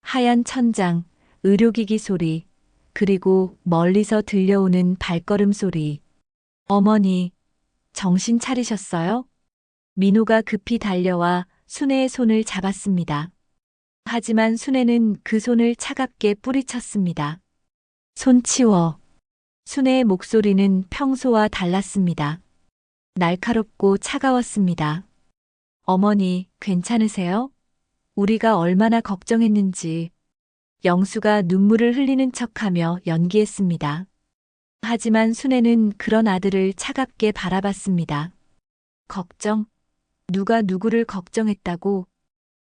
하얀 천장, 의료기기 소리, 그리고 멀리서 들려오는 발걸음 소리. 어머니, 정신 차리셨어요? 민호가 급히 달려와 순애의 손을 잡았습니다. 하지만 순애는 그 손을 차갑게 뿌리쳤습니다. 손 치워. 순애의 목소리는 평소와 달랐습니다. 날카롭고 차가웠습니다. 어머니, 괜찮으세요? 우리가 얼마나 걱정했는지. 영수가 눈물을 흘리는 척하며 연기했습니다. 하지만 순애는 그런 아들을 차갑게 바라봤습니다. 걱정? 누가 누구를 걱정했다고?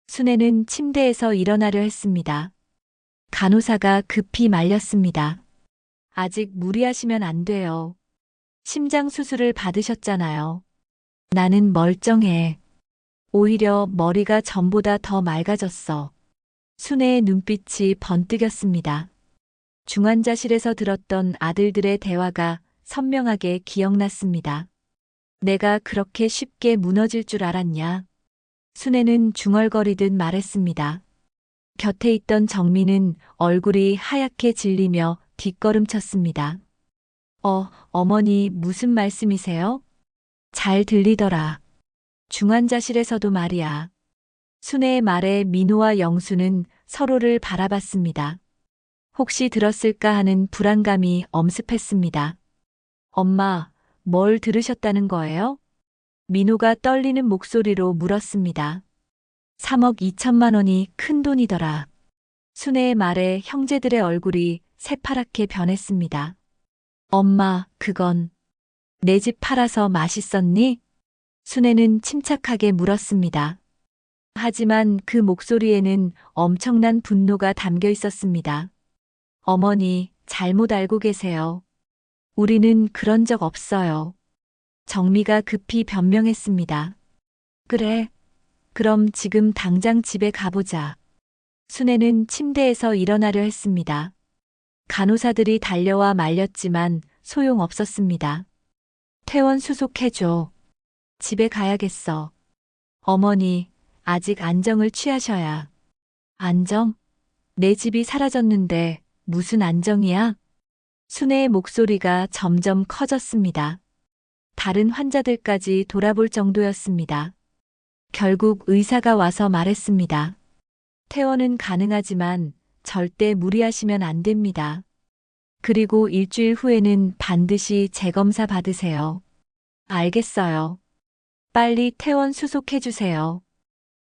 순애는 침대에서 일어나려 했습니다. 간호사가 급히 말렸습니다. 아직 무리하시면 안 돼요. 심장 수술을 받으셨잖아요. 나는 멀쩡해. 오히려 머리가 전보다 더 맑아졌어. 순애의 눈빛이 번뜩였습니다. 중환자실에서 들었던 아들들의 대화가 선명하게 기억났습니다. 내가 그렇게 쉽게 무너질 줄 알았냐? 순애는 중얼거리듯 말했습니다. 곁에 있던 정민은 얼굴이 하얗게 질리며 뒷걸음쳤습니다. 어머니 무슨 말씀이세요? 잘 들리더라. 중환자실에서도 말이야. 순애의 말에 민호와 영수는 서로를 바라봤습니다. 혹시 들었을까 하는 불안감이 엄습했습니다. 엄마, 뭘 들으셨다는 거예요? 민호가 떨리는 목소리로 물었습니다. 3억 2천만 원이 큰 돈이더라. 순애의 말에 형제들의 얼굴이 새파랗게 변했습니다. 엄마, 그건 내 집 팔아서 맛있었니? 순애는 침착하게 물었습니다. 하지만 그 목소리에는 엄청난 분노가 담겨 있었습니다. 어머니, 잘못 알고 계세요. 우리는 그런 적 없어요. 정미가 급히 변명했습니다. 그래, 그럼 지금 당장 집에 가보자. 순애는 침대에서 일어나려 했습니다. 간호사들이 달려와 말렸지만 소용없었습니다. 퇴원 수속해줘. 집에 가야겠어. 어머니, 아직 안정을 취하셔야. 안정? 내 집이 사라졌는데 무슨 안정이야? 순애의 목소리가 점점 커졌습니다. 다른 환자들까지 돌아볼 정도였습니다. 결국 의사가 와서 말했습니다. 퇴원은 가능하지만 절대 무리하시면 안 됩니다. 그리고 일주일 후에는 반드시 재검사 받으세요. 알겠어요. 빨리 퇴원 수속해주세요.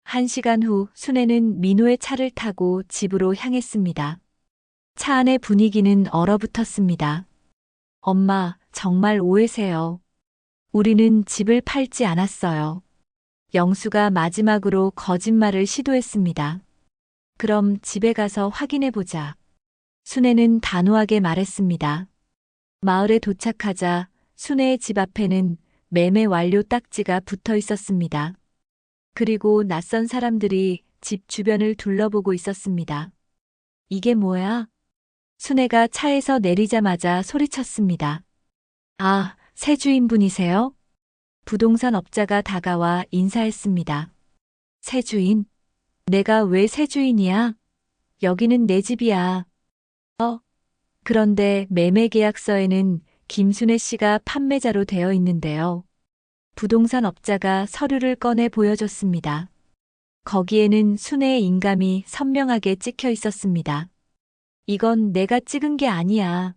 1시간 후 순애는 민호의 차를 타고 집으로 향했습니다. 차 안의 분위기는 얼어붙었습니다. 엄마, 정말 오해세요. 우리는 집을 팔지 않았어요. 영수가 마지막으로 거짓말을 시도했습니다. 그럼 집에 가서 확인해보자. 순애는 단호하게 말했습니다. 마을에 도착하자 순애의 집 앞에는 매매 완료 딱지가 붙어 있었습니다. 그리고 낯선 사람들이 집 주변을 둘러보고 있었습니다. 이게 뭐야? 순애가 차에서 내리자마자 소리쳤습니다. 아, 새 주인분이세요? 부동산 업자가 다가와 인사했습니다. 새 주인? 내가 왜 새 주인이야? 여기는 내 집이야. 그런데 매매 계약서에는 김순애 씨가 판매자로 되어 있는데요. 부동산 업자가 서류를 꺼내 보여줬습니다. 거기에는 순애의 인감이 선명하게 찍혀 있었습니다. 이건 내가 찍은 게 아니야.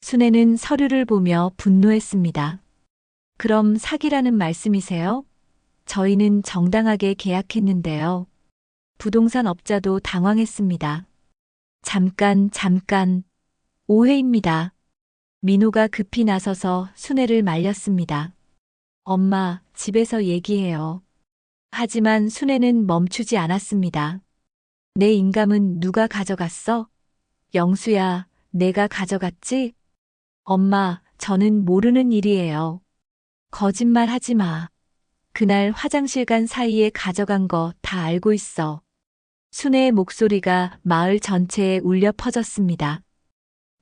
순애는 서류를 보며 분노했습니다. 그럼 사기라는 말씀이세요? 저희는 정당하게 계약했는데요. 부동산 업자도 당황했습니다. 잠깐. 오해입니다. 민호가 급히 나서서 순애를 말렸습니다. 엄마, 집에서 얘기해요. 하지만 순애는 멈추지 않았습니다. 내 인감은 누가 가져갔어? 영수야, 내가 가져갔지? 엄마, 저는 모르는 일이에요. 거짓말 하지 마. 그날 화장실 간 사이에 가져간 거 다 알고 있어. 순애의 목소리가 마을 전체에 울려 퍼졌습니다.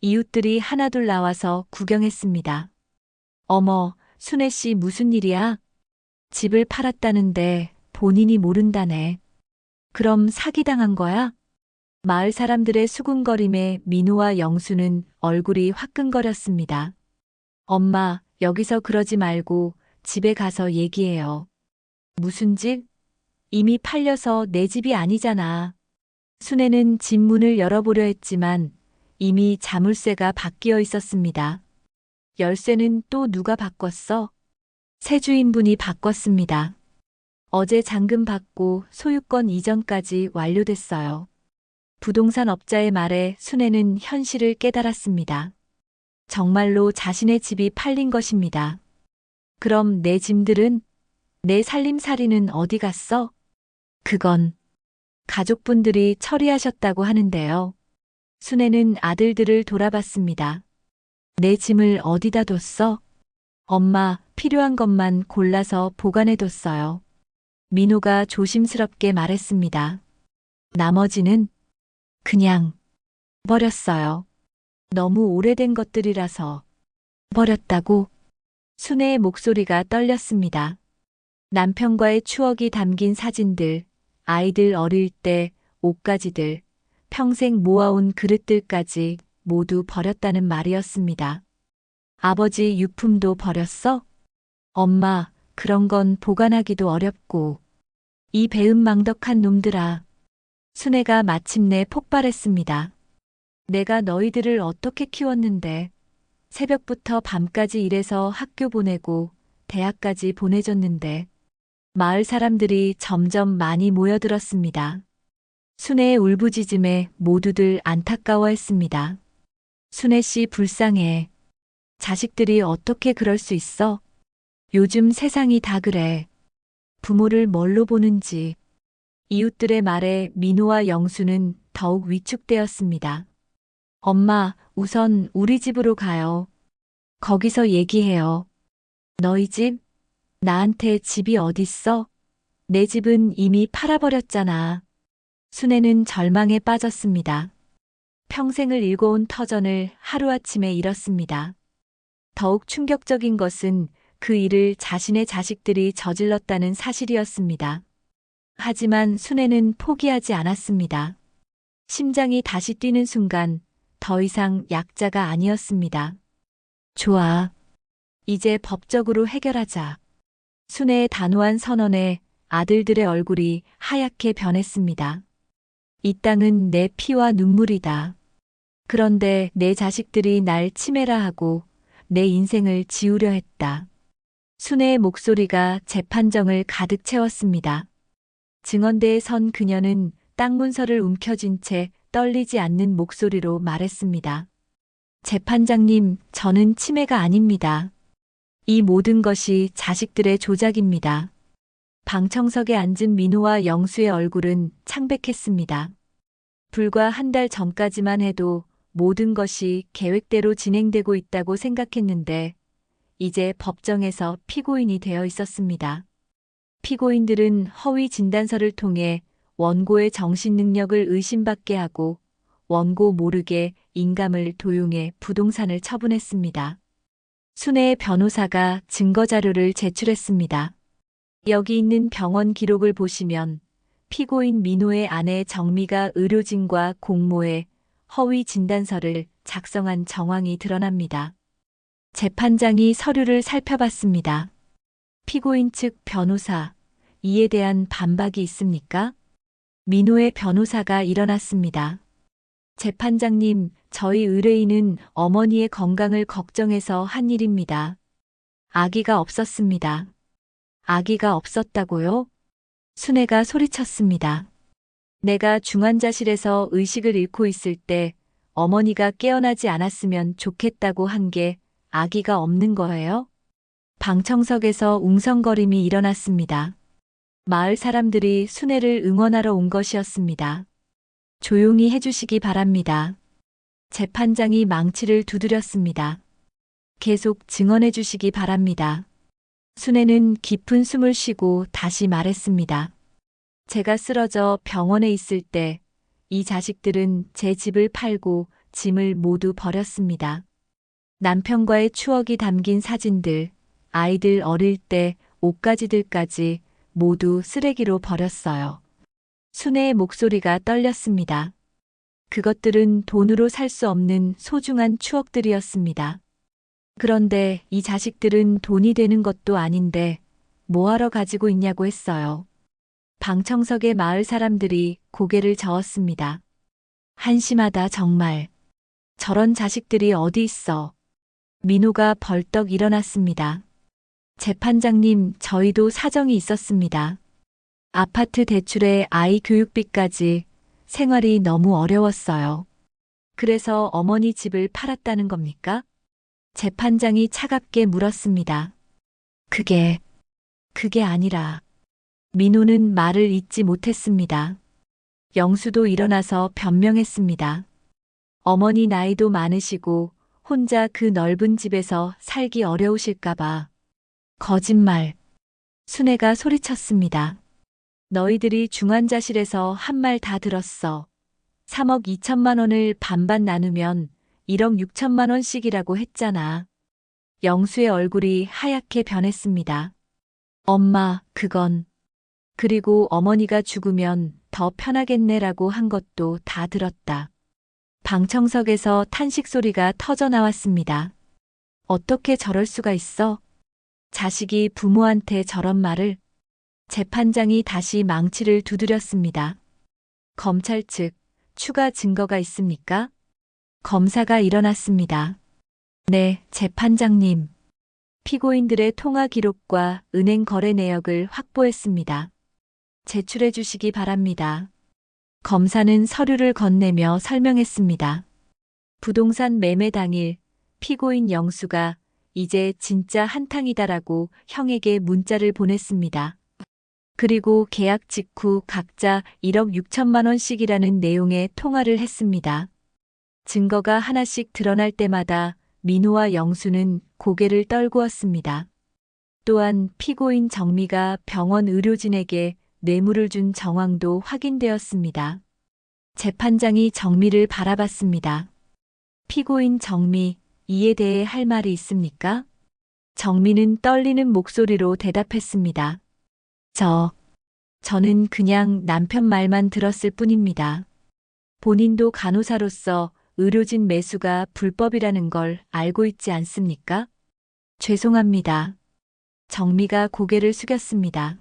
이웃들이 하나둘 나와서 구경했습니다. 어머, 순애 씨 무슨 일이야? 집을 팔았다는데 본인이 모른다네. 그럼 사기당한 거야? 마을 사람들의 수군거림에 민호와 영수는 얼굴이 화끈거렸습니다. 엄마, 여기서 그러지 말고 집에 가서 얘기해요. 무슨 집? 이미 팔려서 내 집이 아니잖아. 순애는 집 문을 열어보려 했지만 이미 자물쇠가 바뀌어 있었습니다. 열쇠는 또 누가 바꿨어? 새 주인분이 바꿨습니다. 어제 잔금 받고 소유권 이전까지 완료됐어요. 부동산 업자의 말에 순애는 현실을 깨달았습니다. 정말로 자신의 집이 팔린 것입니다. 그럼 내 짐들은? 내 살림살이는 어디 갔어? 그건 가족분들이 처리하셨다고 하는데요. 순애는 아들들을 돌아봤습니다. 내 짐을 어디다 뒀어? 엄마, 필요한 것만 골라서 보관해뒀어요. 민호가 조심스럽게 말했습니다. 나머지는 그냥 버렸어요. 너무 오래된 것들이라서. 버렸다고? 순애의 목소리가 떨렸습니다. 남편과의 추억이 담긴 사진들, 아이들 어릴 때 옷가지들, 평생 모아온 그릇들까지 모두 버렸다는 말이었습니다. 아버지 유품도 버렸어? 엄마, 그런 건 보관하기도 어렵고. 이 배은망덕한 놈들아. 순애가 마침내 폭발했습니다. 내가 너희들을 어떻게 키웠는데. 새벽부터 밤까지 일해서 학교 보내고 대학까지 보내줬는데. 마을 사람들이 점점 많이 모여들었습니다. 순애의 울부짖음에 모두들 안타까워했습니다. 순애 씨 불쌍해. 자식들이 어떻게 그럴 수 있어? 요즘 세상이 다 그래. 부모를 뭘로 보는지. 이웃들의 말에 민호와 영수는 더욱 위축되었습니다. 엄마, 우선 우리 집으로 가요. 거기서 얘기해요. 너희 집? 나한테 집이 어딨어? 내 집은 이미 팔아버렸잖아. 순애는 절망에 빠졌습니다. 평생을 일궈온 터전을 하루아침에 잃었습니다. 더욱 충격적인 것은 그 일을 자신의 자식들이 저질렀다는 사실이었습니다. 하지만 순애는 포기하지 않았습니다. 심장이 다시 뛰는 순간 더 이상 약자가 아니었습니다. 좋아. 이제 법적으로 해결하자. 순애의 단호한 선언에 아들들의 얼굴이 하얗게 변했습니다. 이 땅은 내 피와 눈물이다. 그런데 내 자식들이 날 치매라 하고 내 인생을 지우려 했다. 순애의 목소리가 재판정을 가득 채웠습니다. 증언대에 선 그녀는 땅 문서를 움켜쥔 채 떨리지 않는 목소리로 말했습니다. 재판장님, 저는 치매가 아닙니다. 이 모든 것이 자식들의 조작입니다. 방청석에 앉은 민호와 영수의 얼굴은 창백했습니다. 불과 한 달 전까지만 해도 모든 것이 계획대로 진행되고 있다고 생각했는데 이제 법정에서 피고인이 되어 있었습니다. 피고인들은 허위 진단서를 통해 원고의 정신 능력을 의심받게 하고 원고 모르게 인감을 도용해 부동산을 처분했습니다. 순애의 변호사가 증거자료를 제출했습니다. 여기 있는 병원 기록을 보시면 피고인 민호의 아내 정미가 의료진과 공모해 허위 진단서를 작성한 정황이 드러납니다. 재판장이 서류를 살펴봤습니다. 피고인 측 변호사, 이에 대한 반박이 있습니까? 민호의 변호사가 일어났습니다. 재판장님, 저희 의뢰인은 어머니의 건강을 걱정해서 한 일입니다. 아기가 없었습니다. 아기가 없었다고요? 순애가 소리쳤습니다. 내가 중환자실에서 의식을 잃고 있을 때 어머니가 깨어나지 않았으면 좋겠다고 한 게 아기가 없는 거예요? 방청석에서 웅성거림이 일어났습니다. 마을 사람들이 순애를 응원하러 온 것이었습니다. 조용히 해주시기 바랍니다. 재판장이 망치를 두드렸습니다. 계속 증언해 주시기 바랍니다. 순애는 깊은 숨을 쉬고 다시 말했습니다. 제가 쓰러져 병원에 있을 때 이 자식들은 제 집을 팔고 짐을 모두 버렸습니다. 남편과의 추억이 담긴 사진들, 아이들 어릴 때 옷가지들까지 모두 쓰레기로 버렸어요. 순애의 목소리가 떨렸습니다. 그것들은 돈으로 살 수 없는 소중한 추억들이었습니다. 그런데 이 자식들은 돈이 되는 것도 아닌데 뭐하러 가지고 있냐고 했어요. 방청석의 마을 사람들이 고개를 저었습니다. 한심하다 정말. 저런 자식들이 어디 있어. 민호가 벌떡 일어났습니다. 재판장님, 저희도 사정이 있었습니다. 아파트 대출에 아이 교육비까지 생활이 너무 어려웠어요. 그래서 어머니 집을 팔았다는 겁니까? 재판장이 차갑게 물었습니다. 그게 아니라. 민호는 말을 잇지 못했습니다. 영수도 일어나서 변명했습니다. 어머니 나이도 많으시고 혼자 그 넓은 집에서 살기 어려우실까봐. 거짓말. 순애가 소리쳤습니다. 너희들이 중환자실에서 한 말 다 들었어. 3억 2천만 원을 반반 나누면 1억 6천만 원씩이라고 했잖아. 영수의 얼굴이 하얗게 변했습니다. 엄마, 그건. 그리고 어머니가 죽으면 더 편하겠네라고 한 것도 다 들었다. 방청석에서 탄식 소리가 터져 나왔습니다. 어떻게 저럴 수가 있어? 자식이 부모한테 저런 말을. 재판장이 다시 망치를 두드렸습니다. 검찰 측, 추가 증거가 있습니까? 검사가 일어났습니다. 네, 재판장님. 피고인들의 통화 기록과 은행 거래 내역을 확보했습니다. 제출해 주시기 바랍니다. 검사는 서류를 건네며 설명했습니다. 부동산 매매 당일 피고인 영수가 이제 진짜 한탕이다라고 형에게 문자를 보냈습니다. 그리고 계약 직후 각자 1억 6천만 원씩이라는 내용의 통화를 했습니다. 증거가 하나씩 드러날 때마다 민호와 영수는 고개를 떨구었습니다. 또한 피고인 정미가 병원 의료진에게 뇌물을 준 정황도 확인되었습니다. 재판장이 정미를 바라봤습니다. 피고인 정미, 이에 대해 할 말이 있습니까? 정미는 떨리는 목소리로 대답했습니다. 저는 그냥 남편 말만 들었을 뿐입니다. 본인도 간호사로서 의료진 매수가 불법이라는 걸 알고 있지 않습니까? 죄송합니다. 정미가 고개를 숙였습니다.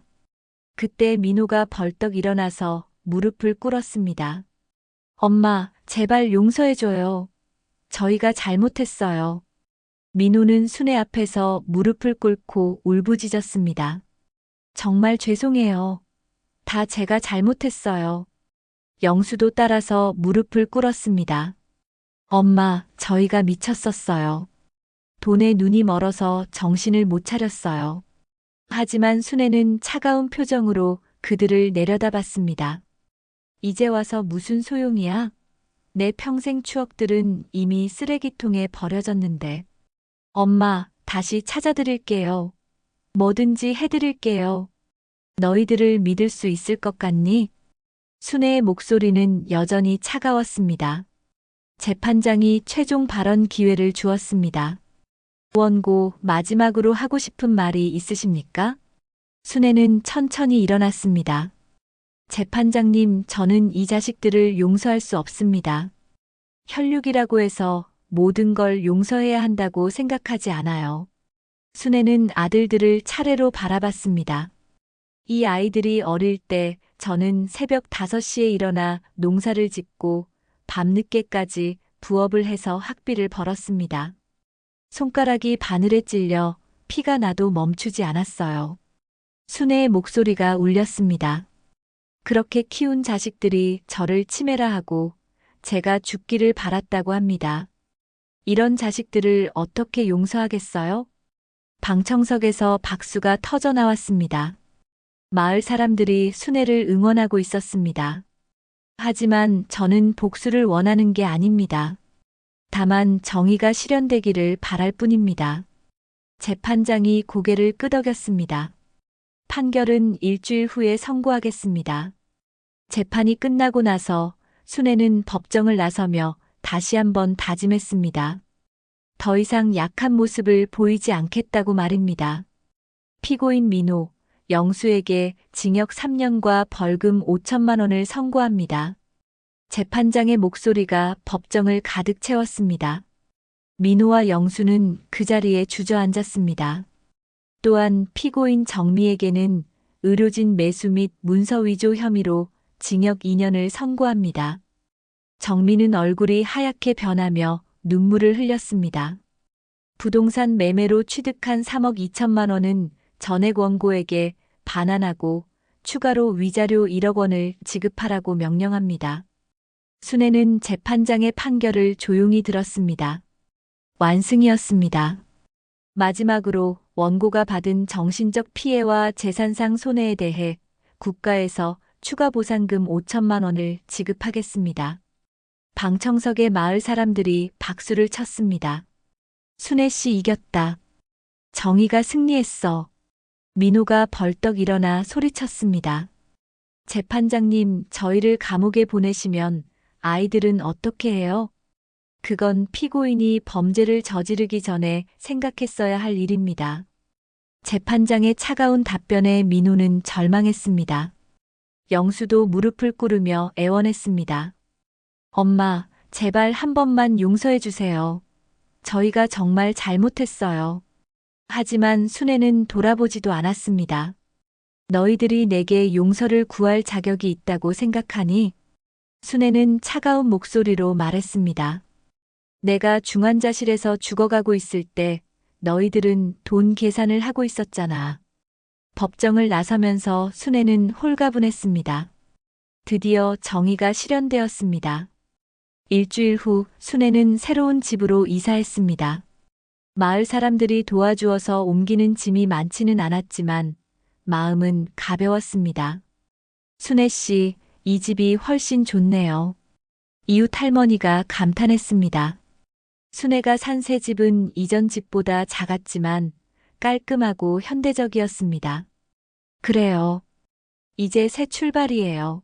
그때 민호가 벌떡 일어나서 무릎을 꿇었습니다. 엄마, 제발 용서해줘요. 저희가 잘못했어요. 민호는 순애 앞에서 무릎을 꿇고 울부짖었습니다. 정말 죄송해요. 다 제가 잘못했어요. 영수도 따라서 무릎을 꿇었습니다. 엄마, 저희가 미쳤었어요. 돈에 눈이 멀어서 정신을 못 차렸어요. 하지만 순애는 차가운 표정으로 그들을 내려다봤습니다. 이제 와서 무슨 소용이야? 내 평생 추억들은 이미 쓰레기통에 버려졌는데. 엄마, 다시 찾아드릴게요. 뭐든지 해드릴게요. 너희들을 믿을 수 있을 것 같니? 순애의 목소리는 여전히 차가웠습니다. 재판장이 최종 발언 기회를 주었습니다. 원고, 마지막으로 하고 싶은 말이 있으십니까? 순애는 천천히 일어났습니다. 재판장님, 저는 이 자식들을 용서할 수 없습니다. 혈육이라고 해서 모든 걸 용서해야 한다고 생각하지 않아요. 순애는 아들들을 차례로 바라봤습니다. 이 아이들이 어릴 때 저는 새벽 5시에 일어나 농사를 짓고 밤늦게까지 부업을 해서 학비를 벌었습니다. 손가락이 바늘에 찔려 피가 나도 멈추지 않았어요. 순애의 목소리가 울렸습니다. 그렇게 키운 자식들이 저를 치매라 하고 제가 죽기를 바랐다고 합니다. 이런 자식들을 어떻게 용서하겠어요? 방청석에서 박수가 터져 나왔습니다. 마을 사람들이 순애를 응원하고 있었습니다. 하지만 저는 복수를 원하는 게 아닙니다. 다만 정의가 실현되기를 바랄 뿐입니다. 재판장이 고개를 끄덕였습니다. 판결은 일주일 후에 선고하겠습니다. 재판이 끝나고 나서 순애는 법정을 나서며 다시 한번 다짐했습니다. 더 이상 약한 모습을 보이지 않겠다고 말입니다. 피고인 민호, 영수에게 징역 3년과 벌금 5천만 원을 선고합니다. 재판장의 목소리가 법정을 가득 채웠습니다. 민호와 영수는 그 자리에 주저앉았습니다. 또한 피고인 정미에게는 의료진 매수 및 문서 위조 혐의로 징역 2년을 선고합니다. 정미는 얼굴이 하얗게 변하며 눈물을 흘렸습니다. 부동산 매매로 취득한 3억 2천만 원은 전액 원고에게 반환하고 추가로 위자료 1억 원을 지급하라고 명령합니다. 순애는 재판장의 판결을 조용히 들었습니다. 완승이었습니다. 마지막으로 원고가 받은 정신적 피해와 재산상 손해에 대해 국가에서 추가 보상금 5천만 원을 지급하겠습니다. 방청석의 마을 사람들이 박수를 쳤습니다. 순애 씨 이겼다. 정의가 승리했어. 민호가 벌떡 일어나 소리쳤습니다. 재판장님, 저희를 감옥에 보내시면 아이들은 어떻게 해요? 그건 피고인이 범죄를 저지르기 전에 생각했어야 할 일입니다. 재판장의 차가운 답변에 민호는 절망했습니다. 영수도 무릎을 꿇으며 애원했습니다. 엄마, 제발 한 번만 용서해 주세요. 저희가 정말 잘못했어요. 하지만 순애는 돌아보지도 않았습니다. 너희들이 내게 용서를 구할 자격이 있다고 생각하니? 순애는 차가운 목소리로 말했습니다. 내가 중환자실에서 죽어가고 있을 때 너희들은 돈 계산을 하고 있었잖아. 법정을 나서면서 순애는 홀가분했습니다. 드디어 정의가 실현되었습니다. 일주일 후 순애는 새로운 집으로 이사했습니다. 마을 사람들이 도와주어서 옮기는 짐이 많지는 않았지만 마음은 가벼웠습니다. 순애 씨, 이 집이 훨씬 좋네요. 이웃 할머니가 감탄했습니다. 순애가 산 새 집은 이전 집보다 작았지만 깔끔하고 현대적이었습니다. 그래요. 이제 새 출발이에요.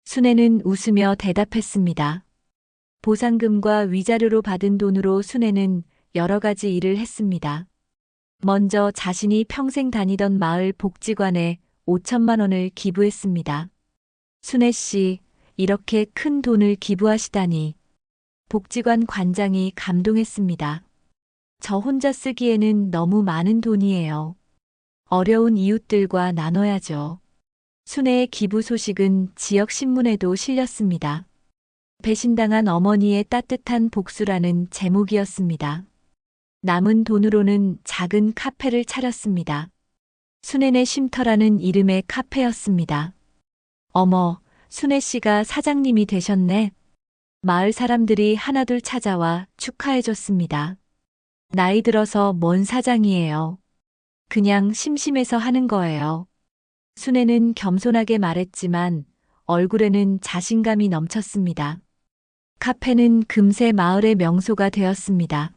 순애는 웃으며 대답했습니다. 보상금과 위자료로 받은 돈으로 순애는 여러 가지 일을 했습니다. 먼저 자신이 평생 다니던 마을 복지관에 5천만 원을 기부했습니다. 순애 씨, 이렇게 큰 돈을 기부하시다니. 복지관 관장이 감동했습니다. 저 혼자 쓰기에는 너무 많은 돈이에요. 어려운 이웃들과 나눠야죠. 순애의 기부 소식은 지역 신문에도 실렸습니다. 배신당한 어머니의 따뜻한 복수라는 제목이었습니다. 남은 돈으로는 작은 카페를 차렸습니다. 순애네 쉼터라는 이름의 카페였습니다. 어머, 순애 씨가 사장님이 되셨네. 마을 사람들이 하나둘 찾아와 축하해줬습니다. 나이 들어서 뭔 사장이에요. 그냥 심심해서 하는 거예요. 순애는 겸손하게 말했지만 얼굴에는 자신감이 넘쳤습니다. 카페는 금세 마을의 명소가 되었습니다.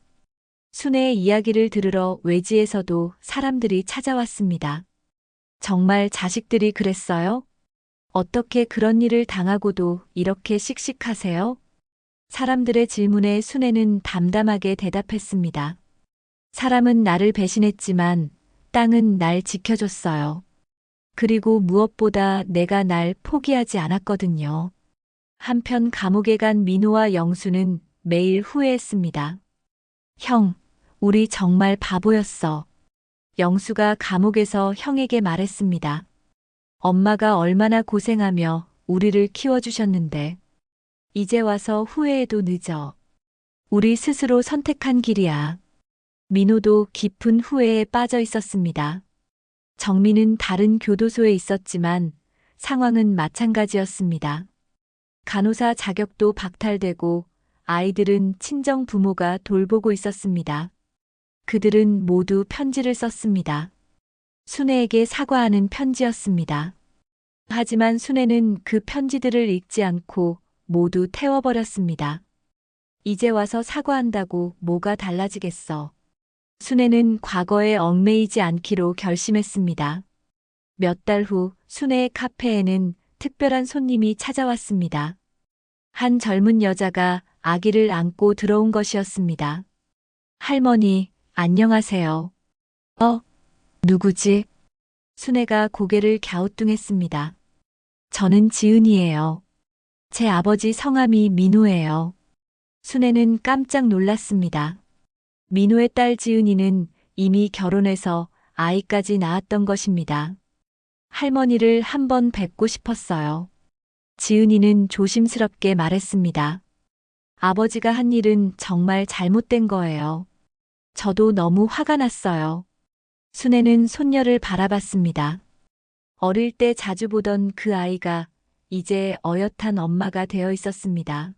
순애의 이야기를 들으러 외지에서도 사람들이 찾아왔습니다. 정말 자식들이 그랬어요? 어떻게 그런 일을 당하고도 이렇게 씩씩하세요? 사람들의 질문에 순애는 담담하게 대답했습니다. 사람은 나를 배신했지만 땅은 날 지켜줬어요. 그리고 무엇보다 내가 날 포기하지 않았거든요. 한편 감옥에 간 민호와 영수는 매일 후회했습니다. 형, 우리 정말 바보였어. 영수가 감옥에서 형에게 말했습니다. 엄마가 얼마나 고생하며 우리를 키워주셨는데 이제 와서 후회해도 늦어. 우리 스스로 선택한 길이야. 민호도 깊은 후회에 빠져 있었습니다. 정민은 다른 교도소에 있었지만 상황은 마찬가지였습니다. 간호사 자격도 박탈되고 아이들은 친정 부모가 돌보고 있었습니다. 그들은 모두 편지를 썼습니다. 순애에게 사과하는 편지였습니다. 하지만 순애는 그 편지들을 읽지 않고 모두 태워버렸습니다. 이제 와서 사과한다고 뭐가 달라지겠어. 순애는 과거에 얽매이지 않기로 결심했습니다. 몇 달 후 순애의 카페에는 특별한 손님이 찾아왔습니다. 한 젊은 여자가 아기를 안고 들어온 것이었습니다. 할머니, 안녕하세요. 누구지? 순애가 고개를 갸우뚱했습니다. 저는 지은이에요. 제 아버지 성함이 민호예요. 순애는 깜짝 놀랐습니다. 민호의 딸 지은이는 이미 결혼해서 아이까지 낳았던 것입니다. 할머니를 한번 뵙고 싶었어요. 지은이는 조심스럽게 말했습니다. 아버지가 한 일은 정말 잘못된 거예요. 저도 너무 화가 났어요. 순애는 손녀를 바라봤습니다. 어릴 때 자주 보던 그 아이가 이제 어엿한 엄마가 되어 있었습니다.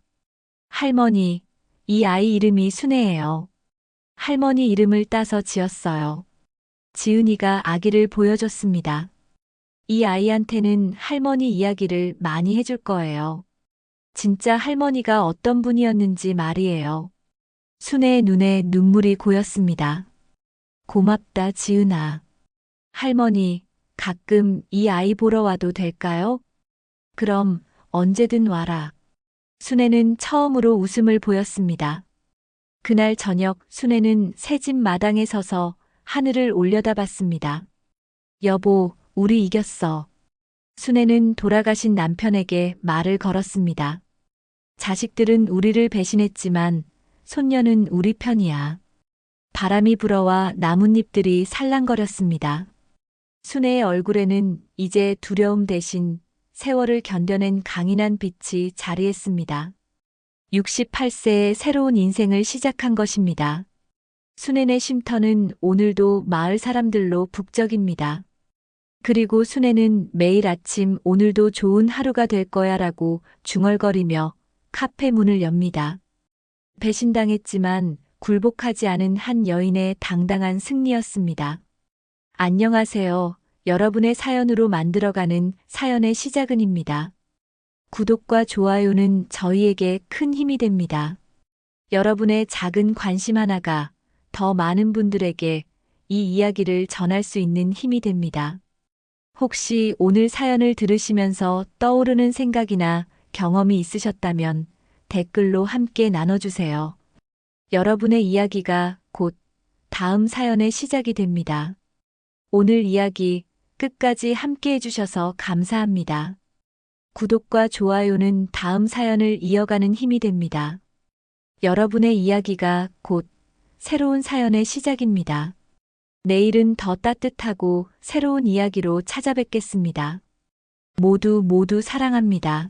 할머니, 이 아이 이름이 순애예요. 할머니 이름을 따서 지었어요. 지은이가 아기를 보여줬습니다. 이 아이한테는 할머니 이야기를 많이 해줄 거예요. 진짜 할머니가 어떤 분이었는지 말이에요. 순애의 눈에 눈물이 고였습니다. 고맙다, 지은아. 할머니, 가끔 이 아이 보러 와도 될까요? 그럼 언제든 와라. 순애는 처음으로 웃음을 보였습니다. 그날 저녁 순애는 새 집 마당에 서서 하늘을 올려다봤습니다. 여보, 우리 이겼어. 순애는 돌아가신 남편에게 말을 걸었습니다. 자식들은 우리를 배신했지만 손녀는 우리 편이야. 바람이 불어와 나뭇잎들이 살랑거렸습니다. 순애의 얼굴에는 이제 두려움 대신 세월을 견뎌낸 강인한 빛이 자리했습니다. 68세의 새로운 인생을 시작한 것입니다. 순애의 쉼터는 오늘도 마을 사람들로 북적입니다. 그리고 순애는 매일 아침 오늘도 좋은 하루가 될 거야 라고 중얼거리며 카페 문을 엽니다. 배신당했지만 굴복하지 않은 한 여인의 당당한 승리였습니다. 안녕하세요. 여러분의 사연으로 만들어가는 사연의 시작은입니다. 구독과 좋아요는 저희에게 큰 힘이 됩니다. 여러분의 작은 관심 하나가 더 많은 분들에게 이 이야기를 전할 수 있는 힘이 됩니다. 혹시 오늘 사연을 들으시면서 떠오르는 생각이나 경험이 있으셨다면 댓글로 함께 나눠주세요. 여러분의 이야기가 곧 다음 사연의 시작이 됩니다. 오늘 이야기 끝까지 함께 해주셔서 감사합니다. 구독과 좋아요는 다음 사연을 이어가는 힘이 됩니다. 여러분의 이야기가 곧 새로운 사연의 시작입니다. 내일은 더 따뜻하고 새로운 이야기로 찾아뵙겠습니다. 모두 사랑합니다.